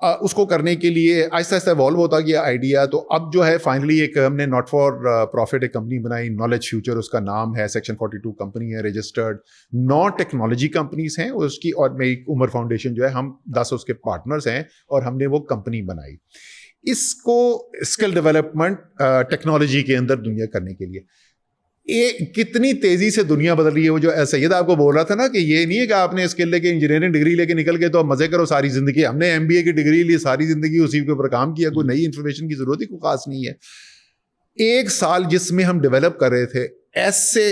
اس کو کرنے کے لیے آہستہ آہستہ ایوالو ہوتا گیا آئیڈیا. تو اب جو ہے فائنلی ایک ہم نے ناٹ فار پروفٹ ایک کمپنی بنائی, نالج فیوچر اس کا نام ہے, سیکشن 42 کمپنی ہے, رجسٹرڈ. 9 ٹیکنالوجی کمپنیز ہیں اس کی, اور میری عمر فاؤنڈیشن جو ہے, ہم 10 اس کے پارٹنرز ہیں, اور ہم نے وہ کمپنی بنائی اس کو اسکل ڈیولپمنٹ ٹیکنالوجی کے اندر دنیا کرنے کے لیے. کتنی تیزی سے دنیا بدل رہی ہے. وہ جو سید آپ کو بول رہا تھا نا کہ یہ نہیں ہے کہ آپ نے اسکل لے کے انجینئرنگ ڈگری لے کے نکل گئے تو مزے کرو ساری زندگی. ہم نے MBA کی ڈگری لی, ساری زندگی اسی کے اوپر کام کیا, کوئی نئی انفارمیشن کی ضرورت ہی کوئی خاص نہیں ہے. 1 سال جس میں ہم ڈیولپ کر رہے تھے, ایسے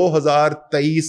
2023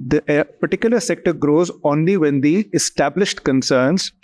The particular sector grows only when the established concerns,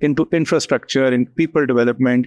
into infrastructure, in people development,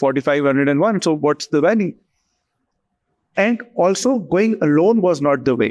4501, so what's the value? And also going alone was not the way,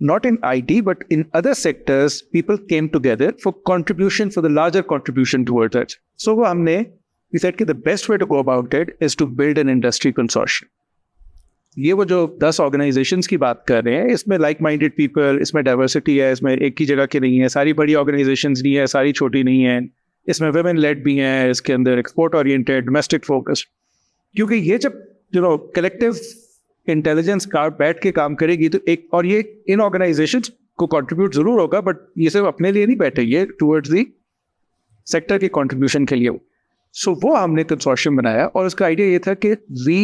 not in IT, but in other sectors, people came together for contribution, for the larger contribution towards it. So we said that the best way to go about it is to build an industry consortium. یہ وہ جو 10 organisations کی بات کر رہے ہیں، اس میں like minded people, اس میں ڈائیورسٹی ہے، اس میں ایک ہی جگہ کے نہیں ہے، ساری بڑی آرگنائزیشنز نہیں ہے، ساری چھوٹی نہیں ہیں، اس میں ویمن لیڈ بھی ہیں، اس کے اندر ایکسپورٹ اورینٹیڈ، ڈومیسٹک فوکس. کیونکہ یہ جب کلیکٹیو انٹیلیجنس کا بیٹھ کے کام کرے گی تو ایک، اور یہ ان آرگنائزیشنز کو کنٹریبیوٹ ضرور ہوگا، بٹ یہ صرف اپنے لیے نہیں بیٹھے، یہ ٹورڈز دی سیکٹر کے کنٹریبیوشن کے لیے. سو وہ ہم نے کنسورشیم بنایا، اور اس کا آئیڈیا یہ تھا کہ وی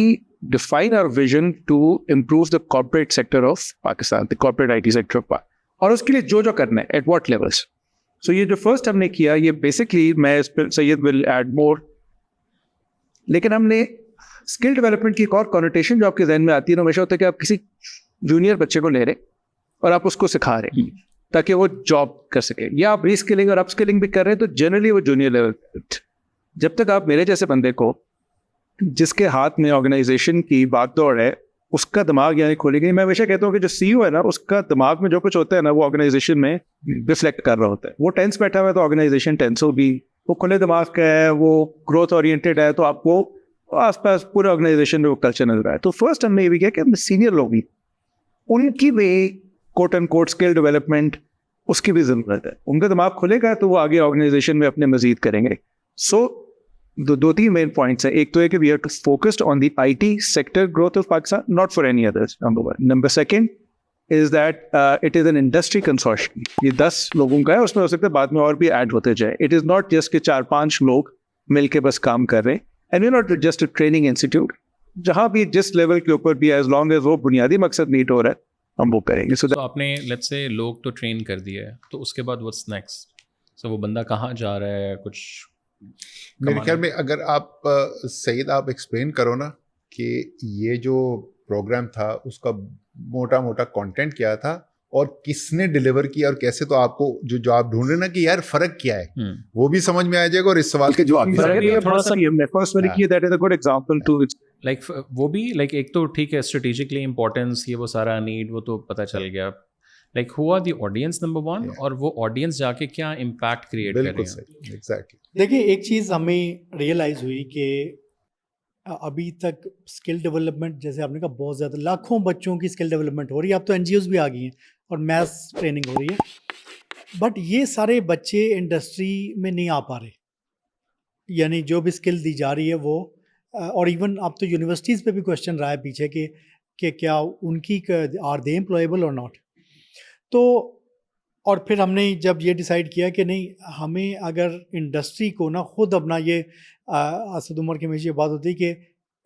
define our vision to improve the corporate sector of Pakistan, the corporate IT sector of Pakistan. اور اس کے لیے جو کرنا ہے at what levels. So یہ جو فرسٹ ہم نے کیا، یہ بیسکلی میں اس پہ سید will add more، لیکن ہم نے اسکل ڈیولپمنٹ کی ایک اور کنوٹیشن جو آپ کے ذہن میں آتی ہے ہمیشہ ہوتا ہے کہ آپ کسی جونیئر بچے کو لے رہے اور آپ اس کو سکھا رہے ہیں تاکہ وہ جاب کر سکے، یا آپ ری اسکلنگ اور اپ اسکلنگ بھی کر رہے ہیں، تو جنرلی وہ جونیئر لیول. جب تک آپ میرے جیسے بندے کو، جس کے ہاتھ میں آرگنائزیشن کی باغ دوڑ ہے، اس کا دماغ یعنی کھولے گی. میں ہمیشہ کہتا ہوں کہ جو سی او ہے نا، اس کا دماغ میں جو کچھ ہوتا ہے نا، وہ آرگنائزیشن میں ریفلیکٹ کر رہا ہوتا ہے. وہ ٹینس بیٹھا ہوا ہے تو آرگنائزیشن ٹینس ہوگی. وہ کھلے دماغ کا ہے، وہ گروتھ اورینٹیڈ ہے، تو آپ کو آس پاس پورے آرگنائزیشن میں وہ کلچر نظر آئے. تو فرسٹ ہم نے یہ بھی کیا کہ سینئر لوگ بھی، ان کی بھی کوٹ اینڈ کوٹ اسکل ڈیولپمنٹ اس کی بھی ضرورت ہے. ان کا دماغ کھلے گا تو وہ آگے آرگنائزیشن میں اپنے مزید کریں گے. سو دو تین مین پوائنٹس ہیں. ایک تو ہے کہ we are too focused on the I T sector growth of Pakistan, not for any others, number one. Number second is that it is an industry consortium. یہ 10 لوگوں کا ہے، اس میں ہو سکتا ہے بعد میں اور بھی ایڈ ہوتے جائے. اٹ از ناٹ جسٹ کہ 4-5 لوگ مل کے بس کام کر رہے ہیں. And we not just a training institute. جہاں بھی جس لیول کے اوپر بھی ایز لانگ ایز وہ بنیادی مقصد میٹ ہو رہا ہے ہم وہ کریں گے. سو آپ نے لیٹس سے لوگ تو ٹرین کر دیا ہے، تو اس کے بعد واٹس نیکسٹ؟ سو وہ بندہ کہاں جا رہا ہے؟ کچھ میرے خیال میں اگر آپ سعید آپ ایکسپلین کرو نا کہ یہ جو پروگرام تھا اس کا موٹا موٹا کانٹینٹ کیا تھا اور کس نے ڈیلیور کیا اور کیسے، تو آپ کو جو آپ ڈھونڈ رہے نا کہ یار فرق کیا ہے وہ بھی سمجھ میں آ جائے گا، اور اس سوال کے جواب لائک وہ بھی لائک ایک تو ٹھیک ہے اسٹریٹجکلی امپورٹینس، یہ وہ سارا نیڈ وہ تو پتہ چل گیا. Like who are the audience number one, اور وہ آڈینس جا کے کیا امپیکٹ کریٹ کر رہے ہیں. ایگزیکٹلی. دیکھیے ایک چیز ہمیں ریئلائز ہوئی کہ ابھی تک اسکل ڈیولپمنٹ، جیسے آپ نے کہا، بہت زیادہ لاکھوں بچوں کی اسکل ڈیولپمنٹ ہو رہی ہے. اب تو این جی اوز بھی آ گئی ہیں اور میتھس ٹریننگ ہو رہی ہے، بٹ یہ سارے بچے انڈسٹری میں نہیں آ پا رہے. یعنی جو بھی اسکل دی جا رہی ہے وہ، اور ایون اب تو یونیورسٹیز پہ بھی کوشچن رہا ہے پیچھے کہ کیا ان کی آر دے امپلائیبل اور ناٹ. تو اور پھر ہم نے جب یہ ڈیسائیڈ کیا کہ نہیں، ہمیں اگر انڈسٹری کو نا خود اپنا، یہ اسد عمر کے ہمیشہ یہ بات ہوتی ہے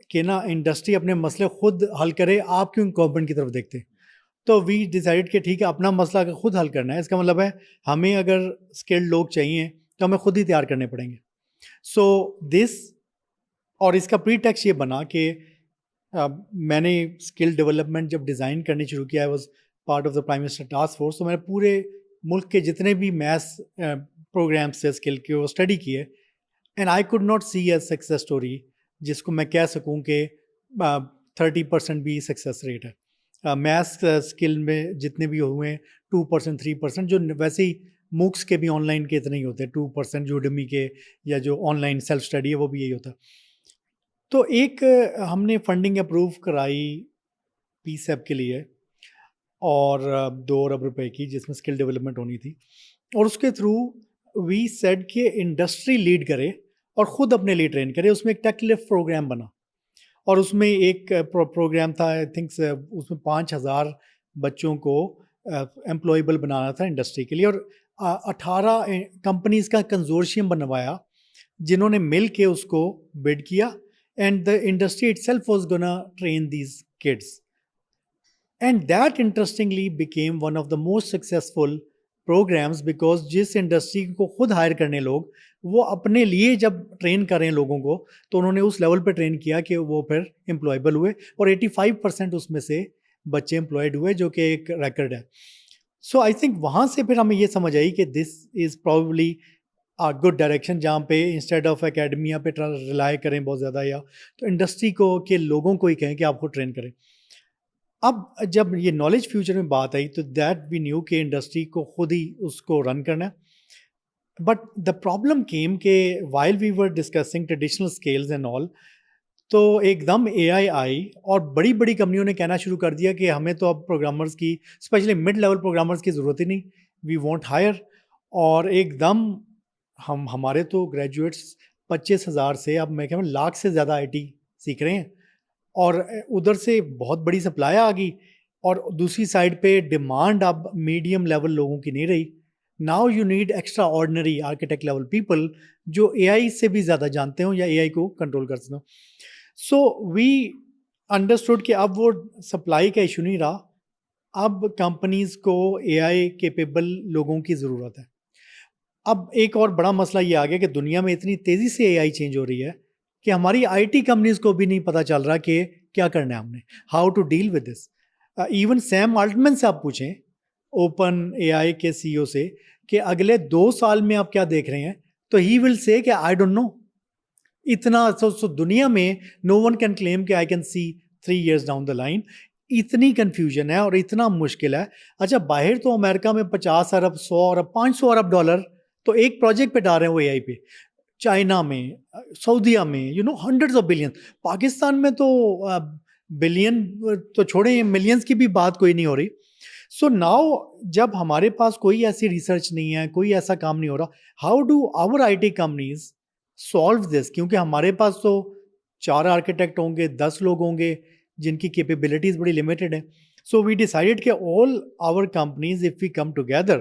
کہ نا انڈسٹری اپنے مسئلے خود حل کرے، آپ کیوں گورنمنٹ کی طرف دیکھتے. تو وی ڈیسائیڈ کہ ٹھیک ہے، اپنا مسئلہ اگر خود حل کرنا ہے، اس کا مطلب ہے ہمیں اگر اسکلڈ لوگ چاہیے تو ہمیں خود ہی تیار کرنے پڑیں گے. سو دس، اور اس کا پری ٹیکسٹ یہ بنا کہ میں نے اسکل ڈیولپمنٹ جب ڈیزائن کرنی شروع کیا، I was part of the prime minister task force. تو میں نے پورے ملک کے جتنے بھی میتھس پروگرامس سے اسکل کے وہ اسٹڈی کیے، and I could not see a success story جس کو میں کہہ سکوں کہ 30% بھی سکسیس ریٹ ہے. میتھس اسکل میں جتنے بھی ہوئے ہیں 2%, 3%، جو ویسے ہی موکس کے بھی آن لائن کے اتنے ہی ہوتے ہیں 2%، یوڈمی کے یا جو آن لائن سیلف اسٹڈی ہے وہ بھی یہی ہوتا ہے. تو ایک ہم نے فنڈنگ اپروو کرائی پی سیپ کے لیے، اور 2 ارب روپے کی، جس میں اسکل ڈیولپمنٹ ہونی تھی. اور اس کے تھرو وی سیڈ کہ انڈسٹری لیڈ کرے اور خود اپنے لیے ٹرین کرے. اس میں ایک ٹیک لفٹ پروگرام بنا، اور اس میں ایک پروگرام تھا، آئی تھنک اس میں 5000 بچوں کو امپلائیبل بنانا تھا انڈسٹری کے لیے. اور 18 کمپنیز کا کنزورشیم بنوایا جنہوں نے مل کے اس کو بڈ کیا، and the industry itself was gonna train these kids. And that interestingly became one of the most successful programmes, because جس انڈسٹری کو خود ہائر کرنے لوگ، وہ اپنے لیے جب ٹرین کریں لوگوں کو، تو انہوں نے اس لیول پہ ٹرین کیا کہ وہ پھر امپلائیبل ہوئے، اور 85% اس میں سے بچے امپلائڈ ہوئے، جو کہ ایک ریکارڈ ہے. سو آئی تھنک وہاں سے پھر ہمیں یہ سمجھ آئی کہ دس از پرابلی گڈ ڈائریکشن، جہاں پہ انسٹیڈ آف اکیڈمیا پہ ریلائی کریں بہت زیادہ، یا تو انڈسٹری کو کہ لوگوں کو ہی کہیں کہ آپ کو ٹرین کریں. اب جب یہ نالج فیوچر میں بات آئی تو دیٹ وی نیو کہ انڈسٹری کو خود ہی اس کو رن کرنا ہے. بٹ دا پرابلم کیم کہ while we were discussing traditional skills and all, تو ایک دم اے آئی اور بڑی بڑی کمپنیوں نے کہنا شروع کر دیا کہ ہمیں تو اب پروگرامرز کی, اسپیشلی مڈ لیول پروگرامرز کی ضرورت ہی نہیں, وی وانٹ ہائر. اور ایک دم ہمارے تو گریجویٹس 25,000 سے اب میں کہوں لاکھ سے زیادہ آئی ٹی سیکھ رہے ہیں, اور ادھر سے بہت بڑی سپلائی آ گئی, اور دوسری سائڈ پہ ڈیمانڈ اب میڈیم لیول لوگوں کی نہیں رہی. Now you need extra ordinary architect level people جو اے آئی سے بھی زیادہ جانتے ہوں یا اے آئی کو کنٹرول کر سکتے ہوں. سو وی انڈرسٹوڈ کہ اب وہ سپلائی کا ایشو نہیں رہا, اب کمپنیز کو اے آئی کیپیبل لوگوں کی ضرورت ہے. اب ایک اور بڑا مسئلہ یہ آ گیا کہ دنیا میں اتنی تیزی سے اے آئی چینج ہو رہی ہے کہ ہماری آئی ٹی کمپنیز کو بھی نہیں پتہ چل رہا کہ کیا کرنا ہے ہم نے, how to deal with this. Even Sam Altman سے آپ پوچھیں, اوپن اے آئی کے سی او سے, کہ اگلے 2 سال میں آپ کیا دیکھ رہے ہیں, تو ہی ول سے کہ آئی ڈونٹ نو. اتنا دنیا میں نو ون کین کلیم کہ I can see 3 years down the line. اتنی کنفیوژن ہے اور اتنا مشکل ہے. اچھا باہر تو امریکہ میں 50 ارب 100 ارب 500 ارب ڈالر تو ایک پروجیکٹ پہ ڈال رہے ہیں وہ اے آئی پہ, چائنا میں, سعودیہ میں, ہنڈریڈز آف بلین. پاکستان میں تو بلین تو چھوڑیں, ملینز کی بھی بات کوئی نہیں ہو رہی. سو ناؤ جب ہمارے پاس کوئی ایسی ریسرچ نہیں ہے, کوئی ایسا کام نہیں ہو رہا, how do our I T companies solve this, کیونکہ ہمارے پاس تو 4 آرکیٹیکٹ ہوں گے, 10 لوگ ہوں گے جن کی کیپیبلٹیز بڑی لمیٹڈ ہیں. سو وی ڈیسائیڈڈ کہ all our companies if we come together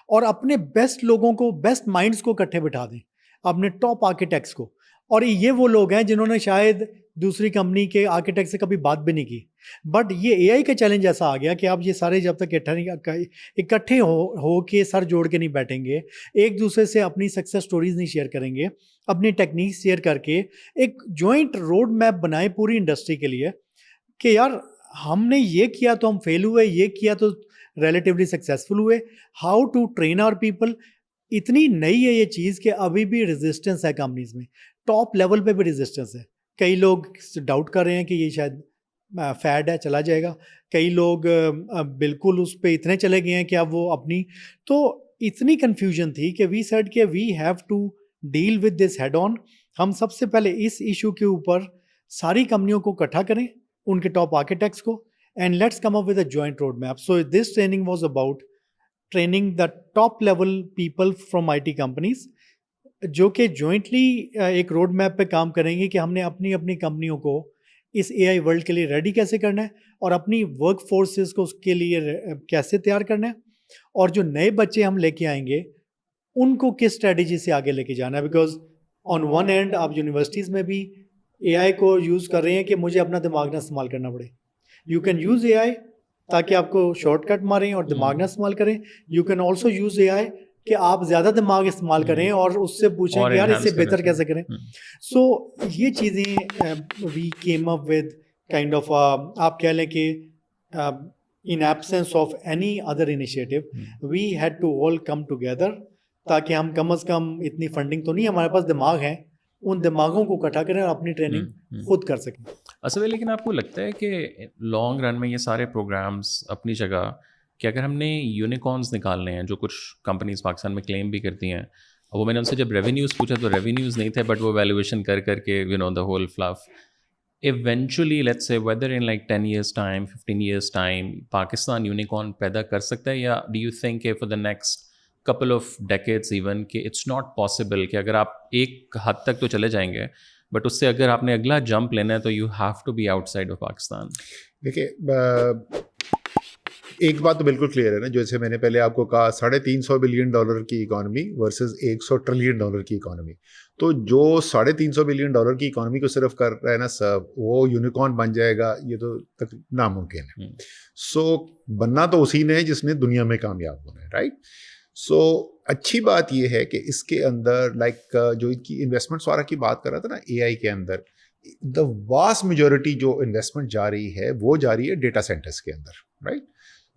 اور اپنے بیسٹ لوگوں کو, بیسٹ مائنڈس کو اکٹھے بٹھا دیں, اپنے ٹاپ آرکیٹیکٹس کو. اور یہ وہ لوگ ہیں جنہوں نے شاید دوسری کمپنی کے آرکیٹیکٹ سے کبھی بات بھی نہیں کی. بٹ یہ اے آئی کا چیلنج ایسا آ گیا کہ آپ یہ سارے جب تک اکٹھے ہو کے سر جوڑ کے نہیں بیٹھیں گے, ایک دوسرے سے اپنی سکسیس سٹوریز نہیں شیئر کریں گے, اپنی ٹیکنیکس شیئر کر کے ایک جوائنٹ روڈ میپ بنائے پوری انڈسٹری کے لیے کہ یار ہم نے یہ کیا تو ہم فیل ہوئے, یہ کیا تو ریلیٹیولی سکسیزفل ہوئے. How to train our people. اتنی نئی ہے یہ چیز کہ ابھی بھی ریزسٹنس ہے کمپنیز میں, ٹاپ لیول پہ بھی ریزسٹنس ہے. کئی لوگ ڈاؤٹ کر رہے ہیں کہ یہ شاید فیڈ ہے, چلا جائے گا. کئی لوگ بالکل اس پہ اتنے چلے گئے ہیں کہ اب وہ اپنی, تو اتنی کنفیوژن تھی کہ وی سیڈ کہ we have to deal with this head on. ہم سب سے پہلے اس ایشو کے اوپر ساری کمپنیوں کو اکٹھا کریں, ان کے ٹاپ آرکیٹیکٹس کو, and let's come up with a joint road map. So this training was about training the top level people from I T companies, جو کہ جوائنٹلی ایک روڈ میپ پہ کام کریں گے کہ ہم نے اپنی اپنی کمپنیوں کو اس اے آئی ورلڈ کے لیے ریڈی کیسے کرنا ہے, اور اپنی ورک فورسز کو اس کے لیے کیسے تیار کرنا ہے, اور جو نئے بچے ہم لے کے آئیں گے ان کو کس اسٹریٹجی سے آگے لے کے جانا ہے. بیکاز آن ون اینڈ آپ یونیورسٹیز میں بھی اے آئی کو یوز کر رہے ہیں کہ مجھے اپنا دماغ نہ استعمال کرنا پڑے. یو کین یوز اے آئی تاکہ آپ کو شارٹ کٹ ماریں اور دماغ نہ استعمال کریں. You can also use A I کہ آپ زیادہ دماغ استعمال کریں اور اس سے پوچھیں کہ یار اس سے بہتر کیسے کریں. سو یہ چیزیں we came up with kind of, آپ کہہ لیں کہ in absence of any other initiative we had to all come together, تاکہ ہم کم از کم اتنی فنڈنگ تو نہیں, ہمارے پاس دماغ ہیں, ان دماغوں کو اکٹھا کریں اور اپنی ٹریننگ خود کر سکیں. اصل میں لیکن آپ کو لگتا ہے کہ لانگ رن میں یہ سارے پروگرامز اپنی جگہ, کہ اگر ہم نے یونیکارنز نکالنے ہیں, جو کچھ کمپنیز پاکستان میں کلیم بھی کرتی ہیں, وہ میں نے ان سے جب ریونیوز پوچھا تو ریونیوز نہیں تھے, بٹ وہ ویلیویشن کر کے the whole fluff, eventually let's say whether in like 10 years time 15 years time Pakistan unicorn پیدا کر سکتا ہے, یا ڈو یو تھنک کہ for the next couple of decades even کہ اٹس ناٹ پاسبل, کہ اگر آپ ایک حد تک تو چلے جائیں گے بٹ اس سے اگر آپ نے اگلا جمپ لینا ہے تو you have to be outside of Pakistan. دیکھیے ایک بات تو بالکل کلیئر ہے نا, جیسے میں نے پہلے آپ کو کہا $350 بلین کی اکانومی ورسز $100 ٹریلین کی اکانومی, تو جو $350 بلین کی اکانومی کو صرف کر رہا ہے نا سب, وہ یونیکارن بن جائے گا یہ تو ناممکن ہے. سو بننا تو اسی نے ہے جس نے دنیا میں کامیاب ہونا ہے, رائٹ. سو اچھی بات یہ ہے کہ اس کے اندر لائک جو ان کی انویسٹمنٹ سارا کی بات کر رہا تھا نا اے آئی کے اندر, دا واسٹ میجورٹی جو انویسٹمنٹ جا رہی ہے وہ جا رہی ہے ڈیٹا سینٹرز کے اندر, right.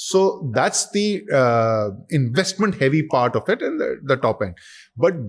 So that's the investment heavy part of it and the top end. But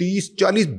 30-40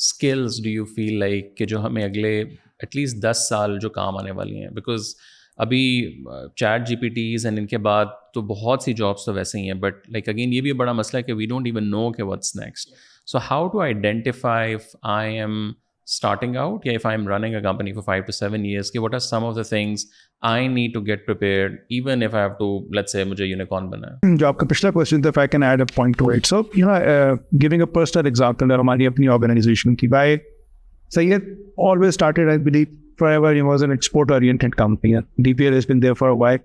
skills do you feel like کہ جو ہمیں اگلے at least 10 سال جو کام آنے والی ہیں, because ابھی chat G P Ts and ان کے بعد تو بہت سی جابس تو ویسے ہی ہیں, بٹ لائک اگین یہ بھی بڑا مسئلہ ہے کہ وی ڈونٹ ایون نو کہ what's next. So how to identify if I am starting out, یا if I'm running a company for 5 to 7 years, کہ what are some of the things I need to get prepared even if I have to, let's say مجھے unicorn بنا ہے. جو آپ کا پچھلا question تھا, if I can add a point to it. So, giving a personal example, ہماری اپنی آرگنائزیشن کی, by Syed always started, I believe, forever he was an export-oriented company. DPL has been there for a while.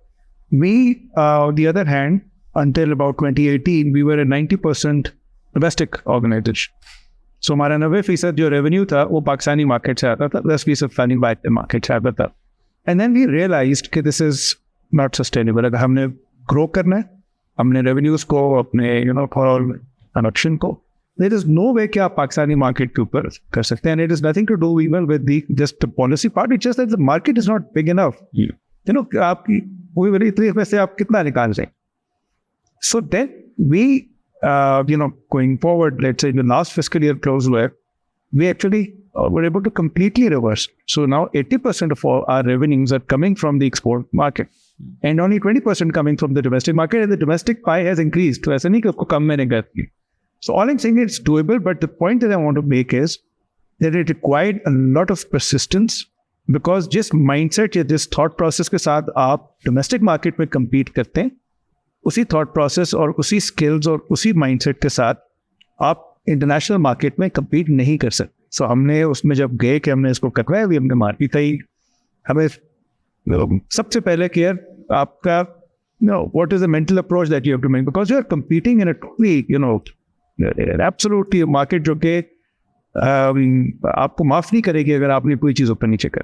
We, on the other hand, until about 2018, we were a 90% domestic organization. So ہمارا 90% جو revenue تھا وہ Pakistani market سے آتا تھا, 10% فلانی باہر کے مارکیٹ سے آتا تھا. And then we realized کہ this is not sustainable. اگر ہم نے grow کرنا ہے, ہم نے revenues کو, اپنے overall production کو, there is no way کہ آپ پاکستانی مارکیٹ کے اوپر کر سکتے ہیں. And it is nothing to do even with the just the policy part. It's just that the market is not big enough. آپ کی وہی بڑی اتنی میں سے آپ کتنا نکال رہے ہیں. So then we, going forward, let's say the last fiscal year close where we actually were able to completely reverse. So now 80% of all our revenues are coming from the export market and only 20% coming from the domestic market, and the domestic pie has increased. تو ایسا نہیں کہ اس کو کم میں نے کرتی. So all I'm saying is it's doable, but the point that I want to make is that it required a lot of persistence, because جس mindset یا جس thought process کے ساتھ آپ domestic market میں compete کرتے ہیں, اسی thought process اور اسی skills اور اسی mindset کے ساتھ آپ international market میں compete نہیں کر سکتے. So ہم نے اس میں جب گئے کہ ہم نے اس کو کروایا, بھی ہم نے مارکی تھی, ہمیں سب سے پہلے کیئر آپ کا what is the mental approach that you have to make, because you are competing in a totally absolutely market جو کہ آپ کو معاف نہیں کرے گی اگر آپ نے کوئی چیز اوپر نیچے کر.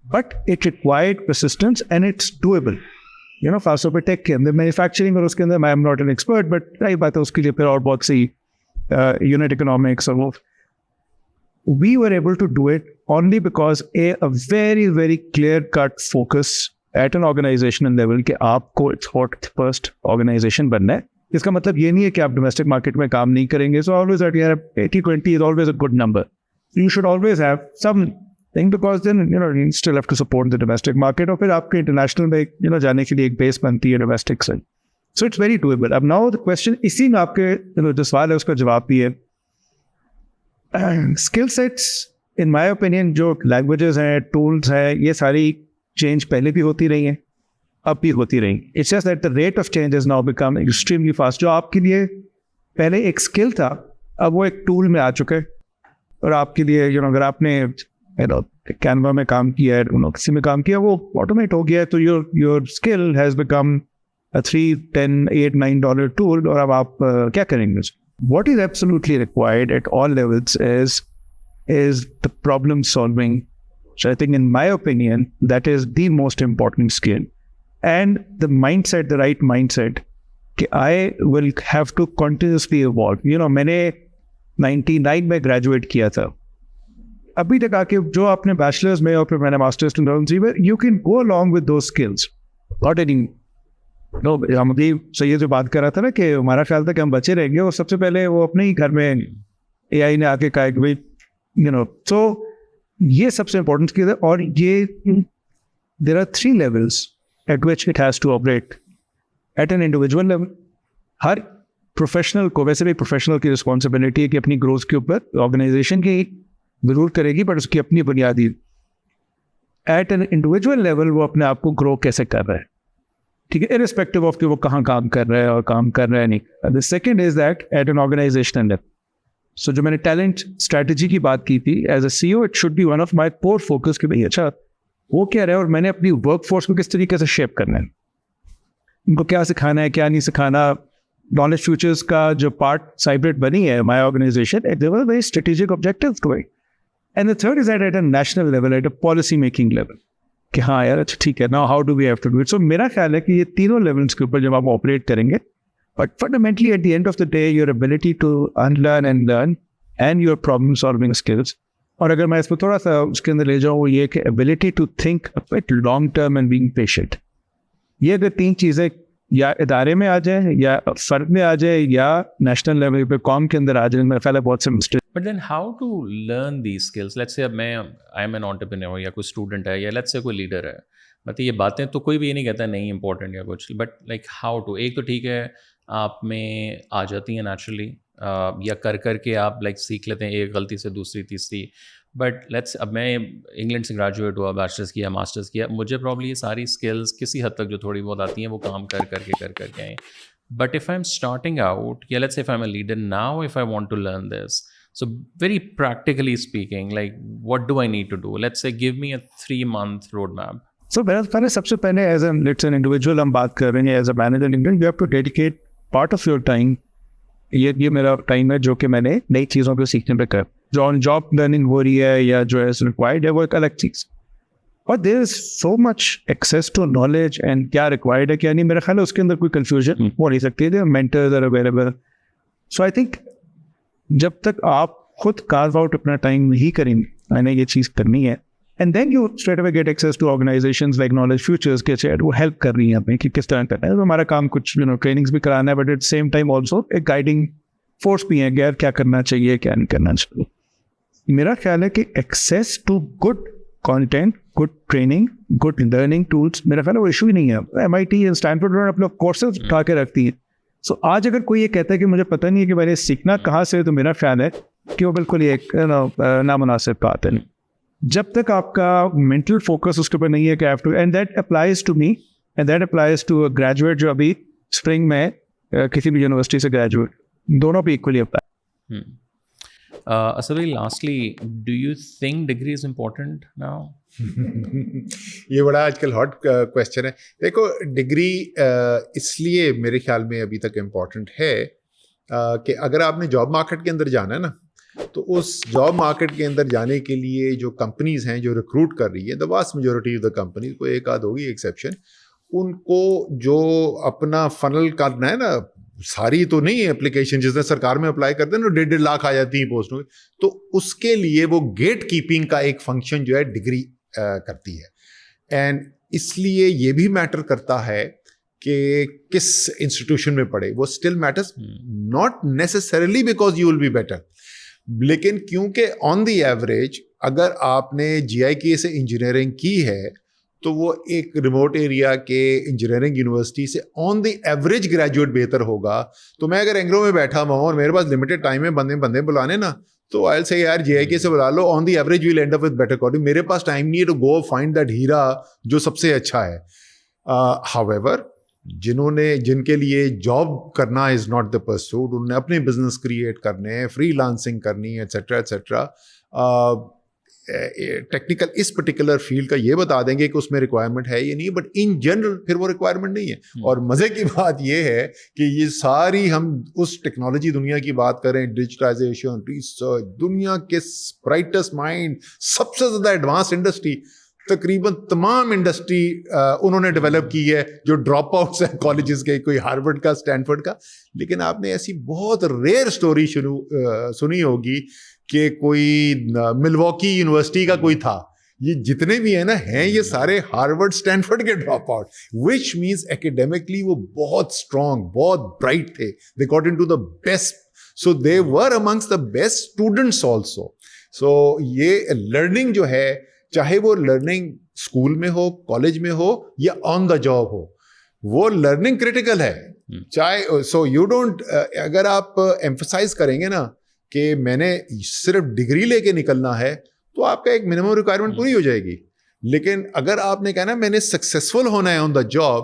But it required persistence and it's doable. خاص طور پہ ٹیک کے اندر, مینوفیکچرنگ اور اس کے اندر I'm not an expert, but رہی بات ہے اس کے لیے پھر اور بہت سی یونٹ اکنامکس اور وہ. We were able to do it only because a very very clear cut focus at an organisational level کہ آپ کو ایکسپورٹ فرسٹ آرگنائزیشن بننا ہے. اس کا مطلب یہ نہیں ہے کہ آپ ڈومیسٹک مارکیٹ میں کام نہیں کریں گے. So always that 80-20 is always a good number. You should always have something, because then you still have to support the domestic market, اور پھر آپ کے انٹرنیشنل میں جانے کے لیے ایک بیس بنتی ہے ڈومیسٹک سے. So it's very doable. اب ناؤ دا کوشچن, اسی میں آپ کے جو سوال ہے اس کا جواب بھی ہے. Skill sets in my opinion, جو لینگویجز ہیں, ٹولس ہیں, یہ ساری چینج پہلے بھی ہوتی رہی ہیں, اب بھی ہوتی رہیں. It's just that the rate of change is now become extremely fast. جو آپ کے لیے پہلے ایک اسکل تھا, اب وہ ایک ٹول میں آ چکے, اور آپ کے لیے اگر آپ نے کینوا میں کام کیا ہے, کسی میں کام کیا, وہ آٹومیٹ ہو گیا ہے, تو your skill has become $3, $10, $8, $9 tool, اور اب آپ کیا کریں گے. What is absolutely required at all levels is the problem solving. So I think in my opinion that is the most important skill. And the mindset, the right mindset, کہ I will have to continuously evolve. میں نے 99 میں graduate کیا تھا, ابھی تک آ کے جو آپ نے بیچلرز میں اور پھر میں نے ماسٹرز 2003 میں, you can go along with those skills. Not any, no, ہم ابھی سید جو بات کر رہا تھا نا کہ ہمارا خیال تھا کہ ہم بچے رہیں گے, اور سب سے پہلے وہ اپنے ہی گھر میں اے آئی نے آ کے کہا کہ بھائی so یہ سب سے امپورٹنٹ اسکل ہے. اور یہ there are 3 levels at which it has to operate. At an individual level, Hare professional کو, ویسے بھی پروفیشنل کی رسپانسبلٹی ہے کہ اپنی گروتھ کے اوپر آرگنائزیشن کی ضرور کرے گی, بٹ اس کی اپنی بنیادی. ایٹ این انڈیویجول لیول وہ اپنے آپ کو گرو کیسے کر رہا ہے, ٹھیک ہے, ارسپیکٹو آف کہ وہ کہاں کام کر رہا ہے اور کام کر رہا ہے نہیں. The second is that at an organisational level. So جو میں نے ٹیلنٹ اسٹریٹجی کی بات کی تھی, as a C O it should be one of my core focus کہ بھائی اچھا وہ کیا رہا ہے, اور میں نے اپنی ورک فورس کو کس طریقے سے شیپ کرنا ہے, ان کو کیا سکھانا ہے, کیا نہیں سکھانا. نالج فیوچرس کا جو پارٹ سائبریٹ بنی ہے مائی organization, there were very strategic objectives to it. And the third is at a national level, at a policy making level, کہ ہاں یار اچھا ٹھیک ہے, now how do we have to do it. So میرا خیال ہے کہ یہ تینوں لیولس کے اوپر جب آپ آپریٹ کریں گے, but fundamentally at the end of the day your ability to unlearn and learn and your problem solving skills. اور اگر میں اس کو تھوڑا سا اس کے اندر لے جاؤں, وہ یہ کہ ability to think a bit long term and being patient. یہ اگر 3 چیزیں یا ادارے میں آ جائے یا فرد میں آ جائے یا نیشنل لیول پہ قوم کے اندر آ جائے. میرا خیال ہے بہت سے mistake. But then how to learn these skills? Let's say اب میں I am an entrepreneur یا کوئی اسٹوڈنٹ ہے یا let's say کوئی لیڈر ہے, مطلب یہ باتیں تو کوئی بھی یہ نہیں کہتا نہیں امپورٹنٹ یا کچھ, بٹ لائک ہاؤ ٹو, ایک تو ٹھیک ہے آپ میں آ جاتی ہیں نیچرلی یا کر کے آپ لائک سیکھ لیتے ہیں ایک غلطی سے دوسری تیسری, بٹ لیٹس اب میں انگلینڈ سے گریجویٹ ہوا, بیچلرس کیا, ماسٹرس کیا, مجھے پرابلی یہ ساری اسکلس کسی حد تک جو تھوڑی بہت آتی ہیں وہ کام کر کے آئیں. But if I'm starting out, yeah, let's say if I'm a leader now, if I want to learn this, so very practically speaking, like what do I need to do? Let's say give me a 3-month roadmap. So میرا خیال ہے سب سے پہلے as an let's an individual ہم بات کر رہے ہیں, as a manager you have to dedicate part of your time. یہ میرا ٹائم ہے جو کہ میں نے نئی چیزوں کو سیکھنے پہ کر, جو آن جاب لرننگ ہو رہی ہے یا جو ہے ریکوائرڈ ہے وہ ایک الگ چیز. اور دیر از سو مچ ایکسیس ٹو نالج اینڈ کیا ریکوائرڈ ہے کیا نہیں, میرا خیال ہے اس کے اندر کوئی کنفیوژن ہو نہیں سکتی ہے. Mentors are available. So I think جب تک آپ خود کارو آؤٹ اپنا ٹائم نہیں کریں گے, میں نے یہ چیز کرنی ہے, and then you straight away get access to organisations like Knowledge Futures کے چیٹ, وہ ہیلپ کر رہی ہیں ہمیں کہ کس طرح کرنا ہے. ہمارا کام کچھ ٹریننگس بھی کرانا ہے, but at same time also ایک گائیڈنگ فورس بھی ہے کہ کیا کرنا چاہیے کیا نہیں کرنا چاہیے. میرا خیال ہے کہ access to good content, good training, good learning tools, میرا خیال ہے وہ ایشو ہی نہیں ہے. MIT یا اسٹینفورڈ اپنے کورسز اٹھا کے رکھتی ہے. سو آج اگر کوئی یہ کہتا ہے کہ مجھے پتہ نہیں ہے کہ میں نے سیکھنا کہاں سے, تو میرا خیال ہے کہ وہ بالکل ایک نامناسب بات ہے. جب تک آپ کا مینٹل فوکس اس کے اوپر نہیں ہے کہ and that applies to me and that applies to graduate جو ابھی اسپرنگ میں کسی بھی یونیورسٹی سے گریجویٹ, دونوں پہ equally apply. Asad, lastly, do you think degree is important now? یہ بڑا آج کل ہاٹ کویشچن ہے. دیکھو ڈگری اس لیے میرے خیال میں ابھی تک امپورٹنٹ ہے کہ اگر آپ نے جاب مارکیٹ کے اندر جانا ہے نا, تو اس جاب مارکیٹ کے اندر جانے کے لیے جو کمپنیز ہیں جو ریکروٹ کر رہی ہے, the vast majority of the companies, کو ایک آدھ ہوگی ایکسیپشن, ان کو جو اپنا فنل کرنا ہے نا, ساری تو نہیں ہے اپلیکیشن جس نے سرکار میں اپلائی کرتے ہیں نا 1.5 لاکھ آ جاتی ہیں پوسٹوں کی, تو اس کے لیے وہ گیٹ کیپنگ کا ایک فنکشن جو ہے ڈگری کرتی ہے. اینڈ اس لیے یہ بھی میٹر کرتا ہے کہ کس انسٹیٹیوشن میں پڑھے, وہ still matters, not necessarily because you will be better, لیکن کیونکہ آن دی ایوریج اگر آپ نے GIK سے انجینئرنگ کی ہے تو وہ ایک ریموٹ ایریا کے انجینئرنگ یونیورسٹی سے آن دی ایوریج گریجویٹ بہتر ہوگا. تو میں اگر اینگلو میں بیٹھا ہوا ہوں اور میرے پاس لمیٹڈ ٹائم ہے بندے بلانے نا, تو آئی ول سے یار GIK سے بلا لو, on the average we'll end up with better quality. میرے پاس ٹائم نہیں ہے ٹو گو فائنڈ دیٹ ہیرا جو سب سے اچھا ہے. ہاؤیور جن کے لیے جاب کرنا از ناٹ دا پرسوٹ, انہوں نے اپنے بزنس کریٹ کرنے ہیں, فری لانسنگ کرنی ہے, ایٹسیٹرا ایٹسیٹرا. ٹیکنیکل اس پرٹیکولر فیلڈ کا یہ بتا دیں گے کہ اس میں ریکوائرمنٹ ہے یا نہیں, بٹ ان جنرل پھر وہ ریکوائرمنٹ نہیں ہے. اور مزے کی بات یہ ہے کہ یہ ساری ہم اس ٹیکنالوجی دنیا کی بات کریں, ڈیجیٹائزیشن, ریسرچ, دنیا کے برائٹسٹ مائنڈ, سب سے زیادہ ایڈوانس انڈسٹری, تقریباً تمام انڈسٹری انہوں نے ڈیولپ کی ہے, جو ڈراپ آؤٹس ہیں کالجز کے, کوئی ہارورڈ کا, اسٹینفورڈ کا. لیکن آپ نے ایسی بہت ریئر اسٹوری سنی ہوگی کہ کوئی ملواکی یونیورسٹی کا کوئی تھا. یہ جتنے بھی ہیں نا ہیں یہ سارے ہارورڈ اسٹینفورڈ کے drop out, which means academically وہ بہت اسٹرانگ, بہت برائٹ تھے. They got into the best, so they were amongst the best students also. So یہ لرننگ جو ہے, چاہے وہ لرننگ اسکول میں ہو, کالج میں ہو یا آن دا جاب ہو, وہ لرننگ کریٹیکل ہے. چاہے سو یو ڈونٹ, اگر آپ ایمفسائز کریں گے نا کہ میں نے صرف ڈگری لے کے نکلنا ہے, تو آپ کا ایک منیمم ریکوائرمنٹ پوری ہو جائے گی. لیکن اگر آپ نے کہنا میں نے سکسیزفل ہونا ہے آن دا جاب,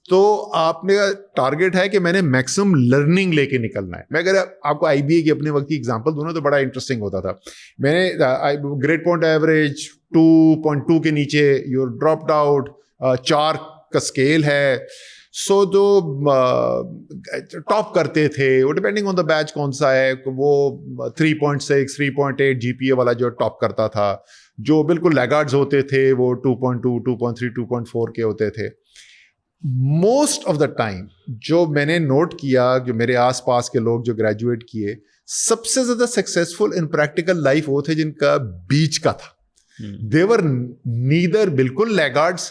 تو آپ نے ٹارگیٹ ہے کہ میں نے میکسیمم لرننگ لے کے نکلنا ہے. میں اگر آپ کو IBA کی اپنے وقت کی ایگزامپل دوں نا, تو بڑا انٹرسٹنگ ہوتا تھا. میں نے گریڈ پوائنٹ ایوریج 2.2 کے نیچے یو ڈراپڈ آؤٹ, 4 کا اسکیل ہے. سو جو ٹاپ کرتے تھے, وہ ڈپینڈنگ آن دا بیچ کون سا ہے, وہ 3.6 3.8 GPA والا جو ٹاپ کرتا تھا. جو بالکل لیگارڈز ہوتے تھے وہ 2.2 2.3 2.4 کے ہوتے تھے. موسٹ آف دا ٹائم جو میں نے نوٹ کیا, جو میرے آس پاس کے لوگ جو گریجویٹ کیے, سب سے زیادہ سکسیزفل ان پریکٹیکل لائف وہ تھے جن کا بیچ کا تھا. دیور نیدر بالکل لیگارڈس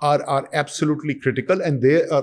are absolutely critical, and they are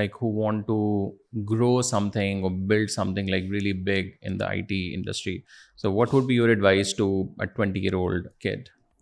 like who want to grow something or build something like really big in the IT industry, so what would be your advice to a 20-year-old kid?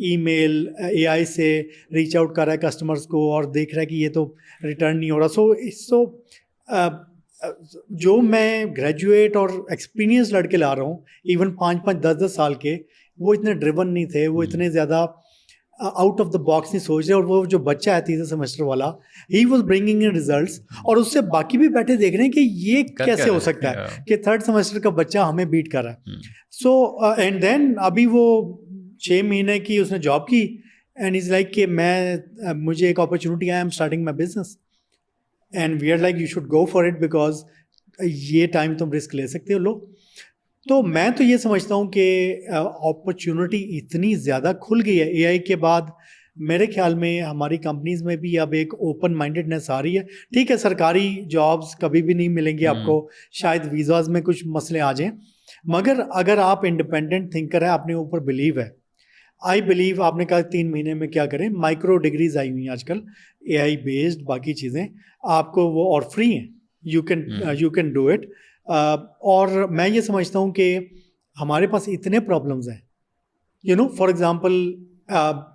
Email AI سے reach out کر رہا ہے customers کو اور دیکھ رہا ہے کہ یہ تو ریٹرن نہیں ہو رہا. سو جو میں گریجویٹ اور ایکسپیرینس لڑکے لا رہا ہوں ایون 5-10 سال کے, وہ اتنے ڈریون نہیں تھے, وہ اتنے زیادہ آؤٹ آف دا باکس نہیں سوچ رہے. اور وہ جو بچہ ہے تیسرے سیمسٹر والا, he was bringing in results, اور اس سے باقی بھی بیٹھے دیکھ رہے ہیں کہ یہ کیسے ہو سکتا ہے کہ تھرڈ سیمسٹر کا بچہ ہمیں بیٹ کر رہا ہے. سو اینڈ دین ابھی وہ 6 مہینے کی اس نے جاب کی, اینڈ از لائک کہ مجھے ایک opportunity I am starting my business, and we are like you should go for it because یہ ٹائم تم رسک لے سکتے ہو, لو. تو میں تو یہ سمجھتا ہوں کہ اپرچونٹی اتنی زیادہ کھل گئی ہے AI کے بعد. میرے خیال میں ہماری کمپنیز میں بھی اب ایک اوپن مائنڈیڈنیس آ رہی ہے. ٹھیک ہے, سرکاری جابس کبھی بھی نہیں ملیں گی آپ کو, شاید ویزاز میں کچھ مسئلے آ جائیں, مگر اگر آپ انڈیپینڈنٹ تھنکر ہیں, اپنے اوپر بلیو ہے, آئی بلیو. آپ نے کہا 3 مہینے میں کیا کریں, مائکرو ڈگریز آئی ہوئی ہیں آج کل AI بیسڈ, باقی چیزیں آپ کو وہ اور فری ہیں, یو کین ڈو اٹ. اور میں یہ سمجھتا ہوں کہ ہمارے پاس اتنے پرابلمز ہیں, فار ایگزامپل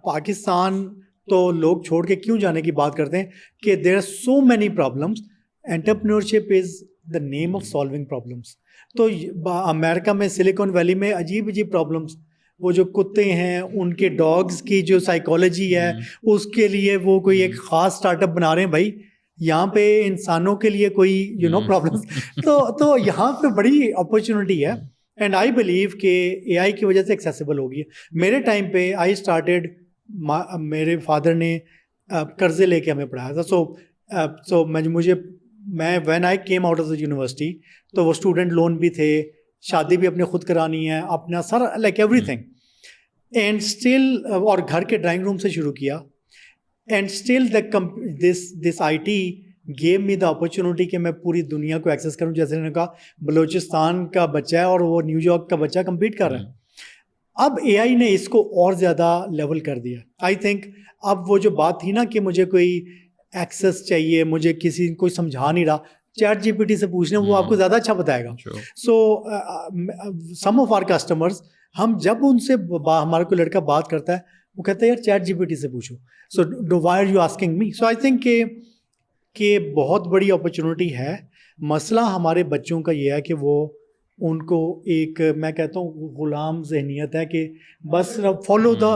پاکستان تو لوگ چھوڑ کے کیوں جانے کی بات کرتے ہیں کہ there are so many problems. Entrepreneurship is the name of solving problems. تو امریکہ میں سلیکون ویلی میں عجیب پرابلمس, وہ جو کتے ہیں ان کے ڈاگز کی جو سائیکالوجی ہے اس کے لیے وہ کوئی ایک خاص اسٹارٹ اپ بنا رہے ہیں. بھائی یہاں پہ انسانوں کے لیے کوئی پرابلمس, تو یہاں پہ بڑی اپرچونیٹی ہے. اینڈ آئی بلیو کہ AI کی وجہ سے ایکسیسیبل ہوگی. میرے ٹائم پہ آئی اسٹارٹیڈ, میرے فادر نے قرضے لے کے ہمیں پڑھایا تھا. سو میں when I came out of the university تو وہ اسٹوڈنٹ لون بھی تھے, شادی بھی اپنے خود کرانی ہے, اپنا سارا like every thing, and still, اور گھر کے ڈرائنگ روم سے شروع کیا. And still this IT gave me the opportunity کہ میں پوری دنیا کو ایکسیس کروں. جیسے انہوں نے کہا بلوچستان کا بچہ ہے اور وہ نیو یارک کا بچہ کمپیٹ کر رہا ہے. اب AI نے اس کو اور زیادہ لیول کر دیا. آئی تھنک اب وہ جو بات تھی نا کہ مجھے کوئی ایکسیس چاہیے, مجھے کسی کوئی سمجھا نہیں رہا, چیٹ GPT سے پوچھنا, وہ آپ کو زیادہ اچھا بتائے گا. سو سم آف آر کسٹمرز, ہم جب ان سے ہمارا کوئی لڑکا بات کرتا ہے وہ کہتا ہے یار چیٹ GPT سے پوچھو, so why are you asking me. So I think کہ بہت بڑی اپرچونیٹی ہے. مسئلہ ہمارے بچوں کا یہ ہے کہ وہ ان کو ایک, میں کہتا ہوں غلام ذہنیت ہے کہ بس follow the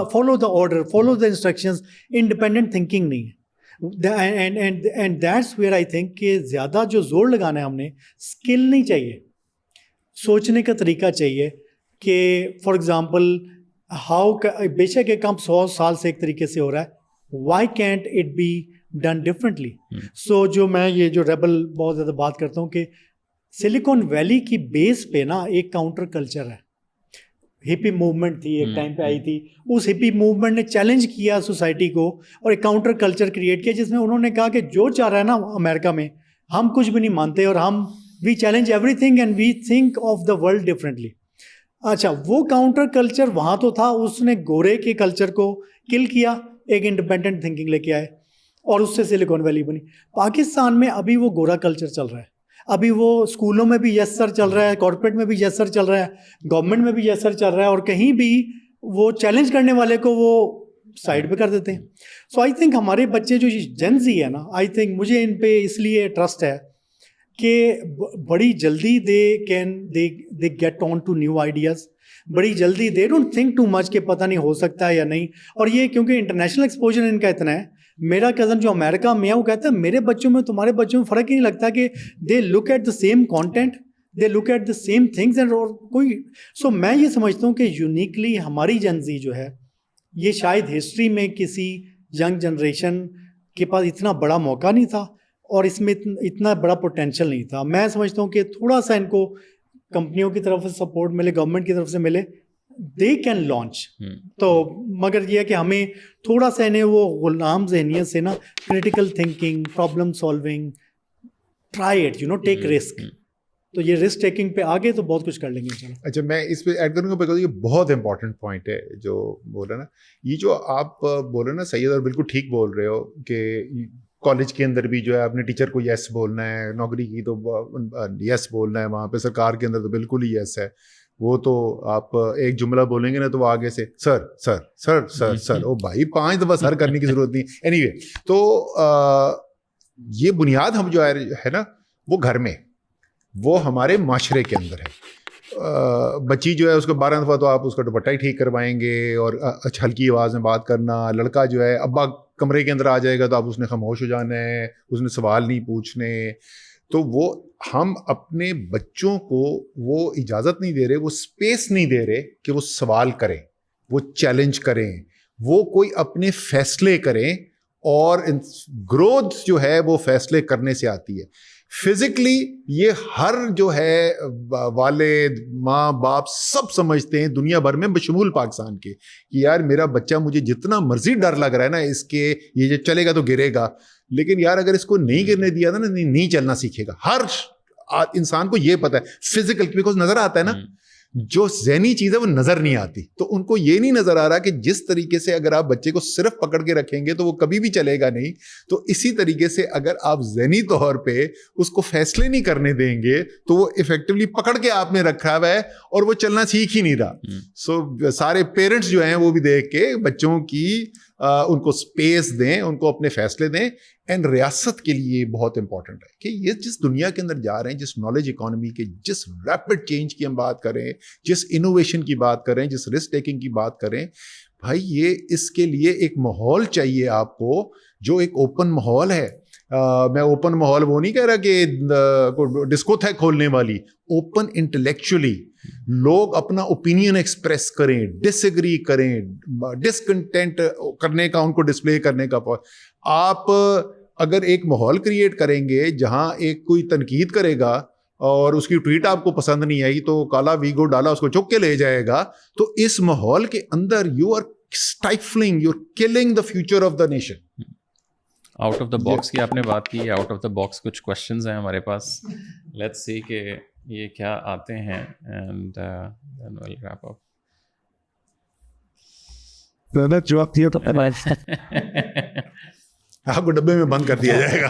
order, follow the instructions, independent thinking نہیں ہے. And that's where I think کہ زیادہ جو زور لگانا ہے ہم نے, اسکل نہیں چاہیے, سوچنے کا طریقہ چاہیے کہ فار ایگزامپل بے شک ایک کام 100 سال سے ایک طریقے سے ہو رہا ہے, why can't it be done differently. So جو میں یہ جو ریبل بہت زیادہ بات کرتا ہوں کہ سلیکون ویلی کی بیس پہ نا ایک کاؤنٹر کلچر ہے. ہپی موومنٹ تھی ایک ٹائم پہ آئی تھی, اس ہپی موومنٹ نے چیلنج کیا سوسائٹی کو اور ایک کاؤنٹر کلچر کریٹ کیا جس میں انہوں نے کہا کہ جو چاہ رہا ہے نا امریکہ میں, ہم کچھ بھی نہیں مانتے اور ہم we challenge everything and we think of the world differently. اچھا, وہ کاؤنٹر کلچر وہاں تو تھا, اس نے گورے کے کلچر کو کل کیا, ایک انڈیپینڈنٹ تھنکنگ لے کے آئے اور اس سے سلیکون ویلی بنی. پاکستان میں ابھی وہ گورا کلچر چل رہا ہے, ابھی وہ اسکولوں میں بھی یس سر چل رہا ہے, کارپوریٹ میں بھی یس سر چل رہا ہے, گورنمنٹ میں بھی یس سر چل رہا ہے, اور کہیں بھی وہ چیلنج کرنے والے کو وہ سائڈ پہ کر دیتے ہیں. سو آئی تھنک ہمارے بچے جو جن زی ہے نا, آئی تھنک مجھے ان پہ اس لیے ٹرسٹ ہے کہ بڑی جلدی they get on to new ideas, بڑی جلدی they don't think too much کہ پتہ نہیں ہو سکتا ہے یا نہیں. اور یہ کیونکہ انٹرنیشنل ایکسپوجر ان کا اتنا ہے, میرا کزن جو امریکہ میں ہے وہ کہتا ہے میرے بچوں میں تمہارے بچوں میں فرق ہی نہیں لگتا کہ they look at the same content, they look at the same things and کوئی. سو میں یہ سمجھتا ہوں کہ یونیکلی ہماری جن زی جو ہے یہ شاید ہسٹری میں کسی ینگ جنریشن کے پاس اتنا بڑا موقع نہیں تھا اور اس میں اتنا بڑا پوٹینشیل نہیں تھا. میں سمجھتا ہوں کہ تھوڑا سا ان کو کمپنیوں کی طرف سے سپورٹ ملے, گورنمنٹ کی طرف سے ملے, دے کین لانچ. تو مگر یہ ہے کہ ہمیں تھوڑا سا انہیں وہ غلام ذہنیت سے نا critical thinking, problem solving, try it, take risk. تو یہ رسک ٹیکنگ پہ آگے تو بہت کچھ کر لیں گے. اچھا, میں اس پہ ایڈ کروں گا, یہ بہت امپورٹنٹ پوائنٹ ہے جو بول رہے ہیں نا. یہ جو آپ بول رہے ہیں نا سید, اور بالکل ٹھیک بول رہے ہو کہ کالج کے اندر بھی جو ہے اپنے ٹیچر کو یس بولنا ہے, نوکری کی تو یس بولنا ہے, وہاں پہ سرکار کے اندر تو بالکل ہی یس ہے. وہ تو آپ ایک جملہ بولیں گے نا تو وہ آگے سے سر سر سر سر سر، او بھائی 5 دفعہ سر کرنے کی ضرورت نہیں. اینی وے، تو یہ بنیاد ہم جو ہے نا وہ گھر میں، وہ ہمارے معاشرے کے اندر ہے. بچی جو ہے اس کو 12 دفعہ تو آپ اس کا دوپٹہ ہی ٹھیک کروائیں گے اور ہلکی آواز میں بات کرنا. لڑکا جو ہے ابا کمرے کے اندر آ جائے گا تو آپ اس نے خاموش ہو جانا ہے، اس نے سوال نہیں پوچھنے. تو وہ ہم اپنے بچوں کو وہ اجازت نہیں دے رہے، وہ اسپیس نہیں دے رہے کہ وہ سوال کریں، وہ چیلنج کریں، وہ کوئی اپنے فیصلے کریں. اور گروتھ جو ہے وہ فیصلے کرنے سے آتی ہے. فزیکلی یہ ہر جو ہے والد ماں باپ سب سمجھتے ہیں دنیا بھر میں بشمول پاکستان کے کہ یار میرا بچہ مجھے جتنا مرضی ڈر لگ رہا ہے نا اس کے یہ جو چلے گا تو گرے گا، لیکن یار اگر اس کو نہیں گرنے دیا تھا نا نہیں چلنا سیکھے گا. ہر انسان کو یہ پتا ہے فزیکل، بیکاز نظر آتا ہے نا، جو ذہنی چیز ہے وہ نظر نہیں آتی. تو ان کو یہ نہیں نظر آ رہا کہ جس طریقے سے اگر آپ بچے کو صرف پکڑ کے رکھیں گے تو وہ کبھی بھی چلے گا نہیں. تو اسی طریقے سے اگر آپ ذہنی طور پہ اس کو فیصلے نہیں کرنے دیں گے تو وہ افیکٹولی پکڑ کے آپ نے رکھا ہوا ہے اور وہ چلنا سیکھ ہی نہیں رہا. سو سارے پیرنٹس جو ہیں وہ بھی دیکھ کے بچوں کی ان کو اسپیس دیں، ان کو اپنے فیصلے دیں. اینڈ ریاست کے لیے بہت امپورٹنٹ ہے کہ یہ جس دنیا کے اندر جا رہے ہیں، جس نالج اکانومی کے، جس ریپڈ چینج کی ہم بات کریں، جس انوویشن کی بات کریں، جس رسک ٹیکنگ کی بات کریں، بھائی یہ اس کے لیے ایک ماحول چاہیے آپ کو جو ایک اوپن ماحول ہے. میں اوپن ماحول وہ نہیں کہہ رہا کہ ڈسکوتھیک کھولنے والی، اوپن انٹلیکچولی لوگ اپنا اوپینین ایکسپریس کریں، ڈس ایگری کریں، ڈسکنٹینٹ کرنے کا ان کو ڈسپلے کرنے کا. آپ اگر ایک ماحول کریٹ کریں گے جہاں ایک کوئی تنقید کرے گا اور اس کی ٹویٹ آپ کو پسند نہیں آئی تو کالا ویگو ڈالا اس کو چک کے لے جائے گا، تو اس ماحول کے اندر you are stifling, you are killing the future of the nation. Out of the box کی آپ نے بات کی، آؤٹ آف دا باکس کچھ کوشچنز ہیں ہمارے پاس. لیٹس سی کہ یہ کیا آتے ہیں and then we'll wrap up. جواب دیا تو آپ کو ڈبے میں بند کر دیا جائے گا.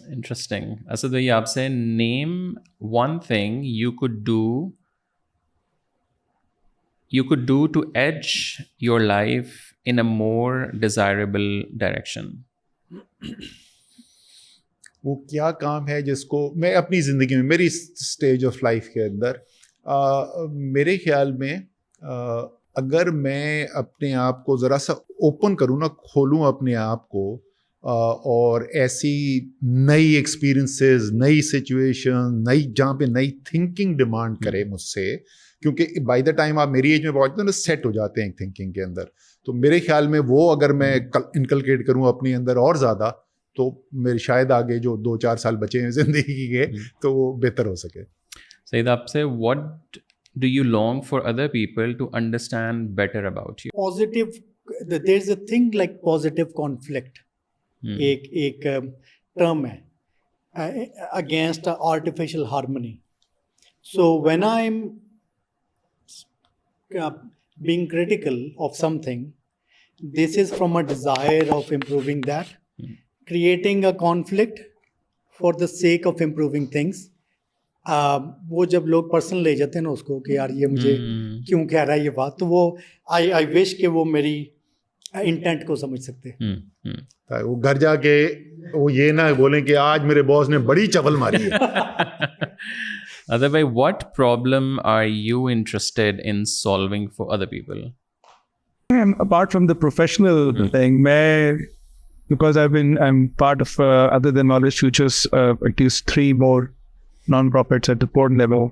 انٹرسٹنگ. اسد بھائی آپ سے name one thing you could do to edge your life in a more desirable direction. وہ کیا کام ہے جس کو میں اپنی زندگی میں، میری اسٹیج آف لائف کے اندر میرے خیال میں اگر میں اپنے آپ کو ذرا سا اوپن کروں نا، کھولوں اپنے آپ کو اور ایسی نئی ایکسپیرئنسز، نئی سچویشن، جہاں پہ نئی تھنکنگ ڈیمانڈ کرے مجھ سے، کیونکہ بائی دا ٹائم آپ میری ایج میں پہنچتے ہیں نا سیٹ ہو جاتے ہیں تھنکنگ کے اندر. تو میرے خیال میں وہ اگر میں انکلکیٹ کروں اپنے اندر اور زیادہ تو میرے شاید آگے جو 2-4 سال بچے ہیں زندگی کے تو وہ بہتر ہو سکے. سعید آپ سے what do you long for other people to understand better about you? Positive, there's a thing like positive conflict. ایک term ہے against artificial harmony. So when I'm being critical of something, this is from a desire of improving that, creating a conflict for the sake of improving things. وہ جب لوگ personal لے جاتے ہیں نا اس کو کہ یار یہ مجھے کیوں کہہ رہا ہے یہ بات، تو وہ آئی وش کہ وہ میری انٹینٹ کو سمجھ سکتے. وہ گھر جا کے وہ یہ نہ بولیں کہ آج میرے باس نے بڑی چپل ماری ہے. Adar bhai, what problem are you interested in solving for other people? Apart from the professional thing, because I'm part of other than Knowledge Futures, at least 3 more non-profits at the board level.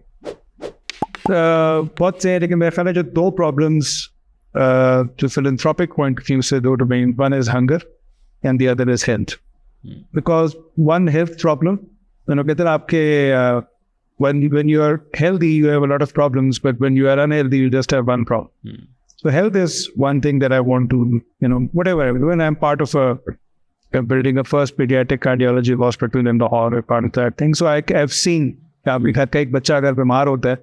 بہت سے ہیں، لیکن میرا خیال ہے جو 2 problems جو philanthropic point of view سے 2 domain, one is hunger and the other is health. Because one health problem, کہتے ہیں آپ کے when you are healthy you have a lot of problems, but when you are unhealthy you just have one problem. So health is one thing that I want to, whatever, when I'm part of building a first pediatric cardiology hospital in Lahore, part of that thing. So I've seen آپ کے گھر کا ایک بچہ اگر بیمار ہوتا ہے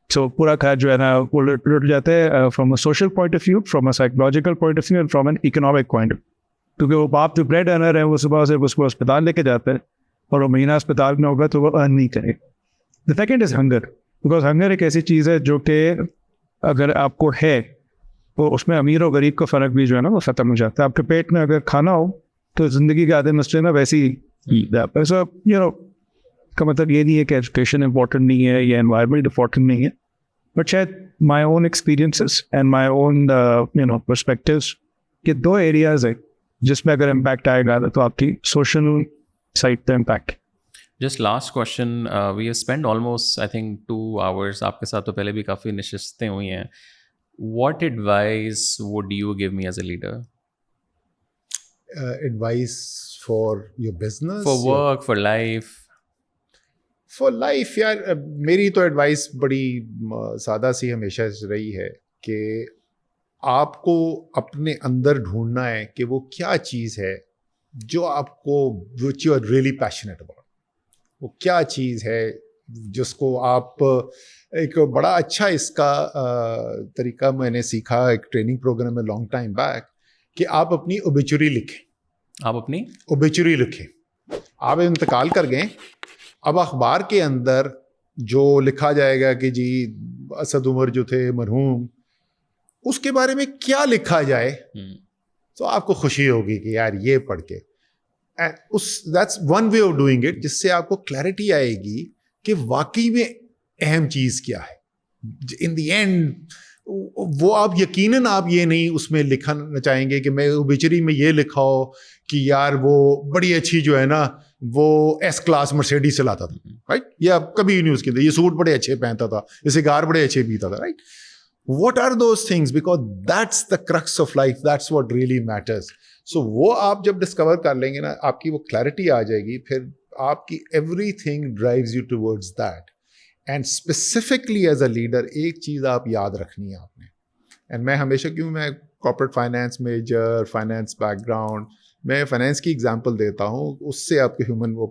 تو پورا گھر جو ہے نا وہ لٹ جاتا ہے from a social point of view, from a psychological point of view and from an economic point of view. کیونکہ وہ باپ جو بریڈ ارنر ہے وہ صبح سے اس کو اسپتال لے کے جاتا ہے اور وہ مہینہ اسپتال میں ہوگا تو وہ ارن نہیں کرے. The second is hunger. Because hunger ایک ایسی چیز ہے جو کہ اگر آپ کو ہے تو اس میں امیر اور غریب کا فرق بھی جو ہے نا وہ ختم ہو جاتا ہے. آپ کے پیٹ میں اگر کھانا ہو تو زندگی کے آدھے مسئلے نا ویسے ہی ایسا کا مطلب یہ نہیں ہے کہ ایجوکیشن امپورٹنٹ نہیں ہے یا انوائرمنٹ امپورٹنٹ نہیں ہے, بٹ شاید my own experiences and my own perspectives کہ 2 ایریاز ہیں جس میں اگر امپیکٹ آئے گا تو آپ کی سوشل سائڈ پہ impact. Just last question, we have spend almost I think 2 hours آپ کے ساتھ تو پہلے بھی کافی نشستیں ہوئی ہیں. What advise would you give me as a leader? Advice for your business, for work, for life? For life یار میری تو ایڈوائس بڑی سادہ سی ہمیشہ رہی ہے کہ آپ کو اپنے اندر ڈھونڈنا ہے کہ وہ کیا چیز ہے جو آپ کو which you are really passionate about. وہ کیا چیز ہے جس کو آپ ایک بڑا اچھا اس کا طریقہ میں نے سیکھا ایک ٹریننگ پروگرام میں لانگ ٹائم بیک کہ آپ اپنی اوبیچوری لکھیں. آپ اپنی اوبیچوری لکھیں. آپ انتقال کر گئے, اب اخبار کے اندر جو لکھا جائے گا کہ جی اسد عمر جو تھے مرحوم, اس کے بارے میں کیا لکھا جائے تو آپ کو خوشی ہوگی کہ یار یہ پڑھ کے that's one way of doing it, جس سے آپ کو کلیئرٹی آئے گی کہ واقعی میں اہم چیز کیا ہے. ان دی اینڈ وہ آپ یقیناً آپ یہ نہیں اس میں لکھنا چاہیں گے کہ میں اوبیچری میں یہ لکھا ہو کہ یار وہ بڑی اچھی جو ہے نا وہ ایس کلاس مرسیڈیز چلاتا تھا, رائٹ, یا کبھی نہیں اس کے یہ سوٹ بڑے اچھے پہنتا تھا, یہ سگار بڑے اچھے پیتا تھا, right. What are those things? Because that's the crux of life. That's what really matters. So وہ آپ جب ڈسکور کر لیں گے نا, آپ کی وہ کلیئرٹی آ جائے گی, پھر آپ کی every thing drives you towards that. And specifically as a leader ایک چیز آپ یاد رکھنی ہے آپ نے, اینڈ میں ہمیشہ کیوں میں corporate finance major, finance background, میں فائنینس کی ایگزامپل دیتا ہوں اس سے آپ کے ہیومن وہ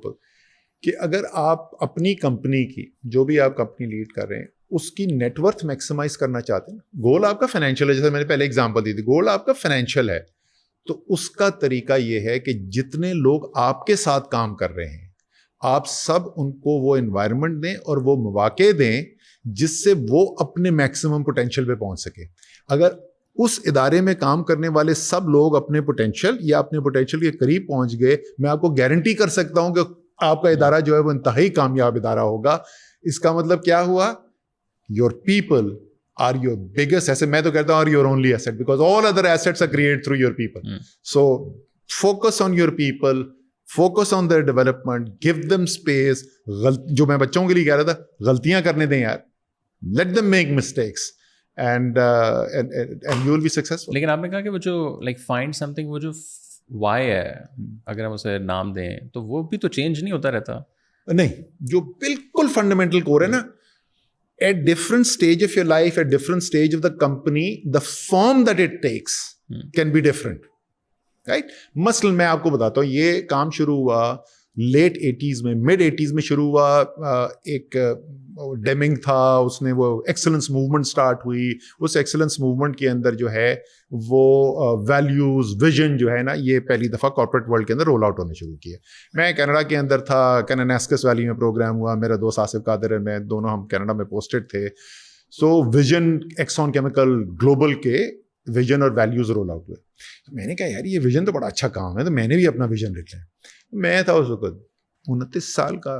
کہ اگر آپ اپنی کمپنی کی جو بھی آپ کمپنی لیڈ کر رہے ہیں اس کی نیٹ ورتھ میکسیمائز کرنا چاہتے ہیں, گول آپ کا فائنینشیل ہے, جیسے میں نے پہلے ایگزامپل دی تھی, گول آپ کا فائنینشیل ہے, تو اس کا طریقہ یہ ہے کہ جتنے لوگ آپ کے ساتھ کام کر رہے ہیں آپ سب ان کو وہ انوائرمنٹ دیں اور وہ مواقع دیں جس سے وہ اپنے میکسیمم پوٹینشیل پہ پہنچ سکے. اگر اس ادارے میں کام کرنے والے سب لوگ اپنے پوٹینشیل یا اپنے پوٹینشیل کے قریب پہنچ گئے, میں آپ کو گارنٹی کر سکتا ہوں کہ آپ کا ادارہ جو ہے وہ انتہائی کامیاب ادارہ ہوگا. اس کا مطلب کیا ہوا, your people are your biggest asset. میں تو کہتا ہوں are your only asset because all other assets are created through your people. So focus on your people, focus on their development, give them space. جو میں بچوں کے لیے کہہ رہا تھا, غلطیاں کرنے دیں یار, let them make mistakes and you will be successful. لیکن آپ نے کہا کہ وہ جو like find something, وہ جو why ہے, اگر ہم اسے نام دیں تو وہ بھی تو چینج نہیں ہوتا رہتا. نہیں, جو بالکل فنڈامنٹل کور ہے نا, at different stage of your life, at different stage of the company, the form that it takes can be different, right? مثلاً میں آپ کو بتاتا ہوں, یہ کام شروع ہوا لیٹ 80s میں, مڈ 80s میں شروع ہوا. ایک ڈیمنگ تھا, اس نے وہ ایکسلنس موومنٹ سٹارٹ ہوئی. اس ایکسلنس موومنٹ کے اندر جو ہے وہ ویلیوز, ویژن جو ہے نا, یہ پہلی دفعہ کارپوریٹ ورلڈ کے اندر رول آؤٹ ہونے شروع کیے. میں کینیڈا کے اندر تھا, کیناناسکس ویلی میں پروگرام ہوا, میرا دوست آصف قادر ہے, میں دونوں ہم کینیڈا میں پوسٹڈ تھے. سو ویژن ایکسون کیمیکل گلوبل کے ویژن اور ویلیوز رول آؤٹ ہوئے. میں نے کہا یار یہ ویژن تو بڑا اچھا کام ہے, تو میں نے بھی اپنا ویژن لکھ لیا. میں تھا اس وقت 29 سال کا,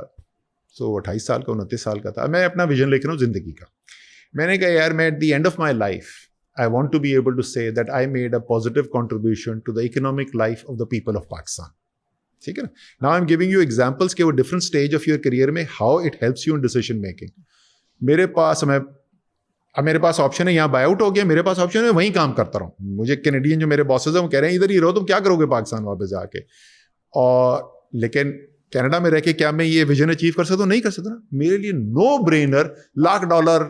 28 سال کا 29 سال کا تھا. میں اپنا ویژن لکھ رہا ہوں زندگی کا. میں نے کہا یار میں at the end of my life I want to be able to say that I made a positive contribution to the economic life of the people of Pakistan. ٹھیک ہے نا. Now I'm giving you examples کہ وہ different stage of your career میں how it helps you in decision making. میرے پاس option ہے, یہاں buy out ہو گیا, میرے پاس آپشن ہے وہیں کام کرتا رہوں. مجھے کینیڈین جو میرے باسز ہیں وہ کہہ رہے ہیں ادھر ہی رہو, تم کیا کرو گے پاکستان واپس جا کے. اور لیکن کینیڈا میں رہ کے کیا میں یہ ویژن اچیو کر سکتا ہوں؟ نہیں کر سکتا نا. میرے لیے نو برینر $1,00,000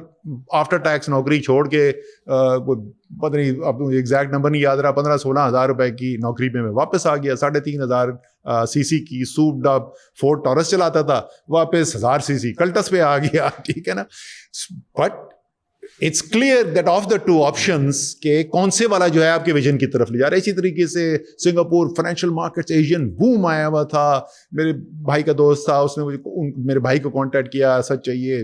آفٹر ٹیکس نوکری چھوڑ کے, پتہ نہیں اب ایگزیکٹ نمبر نہیں یاد رہا, 15-16 ہزار روپے کی نوکری میں واپس آ گیا. 3,500 cc کی سوپڈ اپ فورڈ ٹورس چلاتا تھا, واپس 1000 cc کلٹس پہ آ گیا. ٹھیک ہے نا. But it's clear that of the two options کہ کون سے والا جو ہے آپ کے ویژن کی طرف لے جا رہا ہے. اسی طریقے سے Singapore financial markets Asian boom آیا ہوا تھا. میرے بھائی کا دوست تھا, اس نے میرے بھائی کو کانٹیکٹ کیا, سچ چاہیے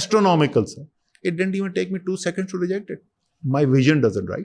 astronomical sir. It didn't even take me 2 seconds to reject it. My vision doesn't right.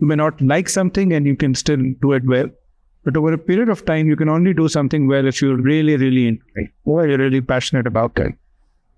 you may not like something and you can still do it well, but over a period of time you can only do something well if you're really into it or you're really passionate about it.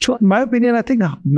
So in my opinion, I think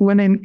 when in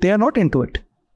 they are not into it.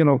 you know,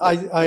I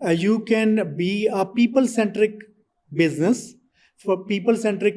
You can be a people centric business. For people centric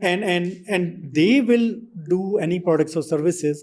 and they will do any products or services.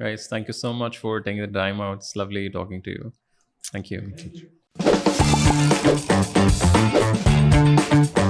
Guys, thank you so much for taking the time out. It's lovely talking to you. Thank you.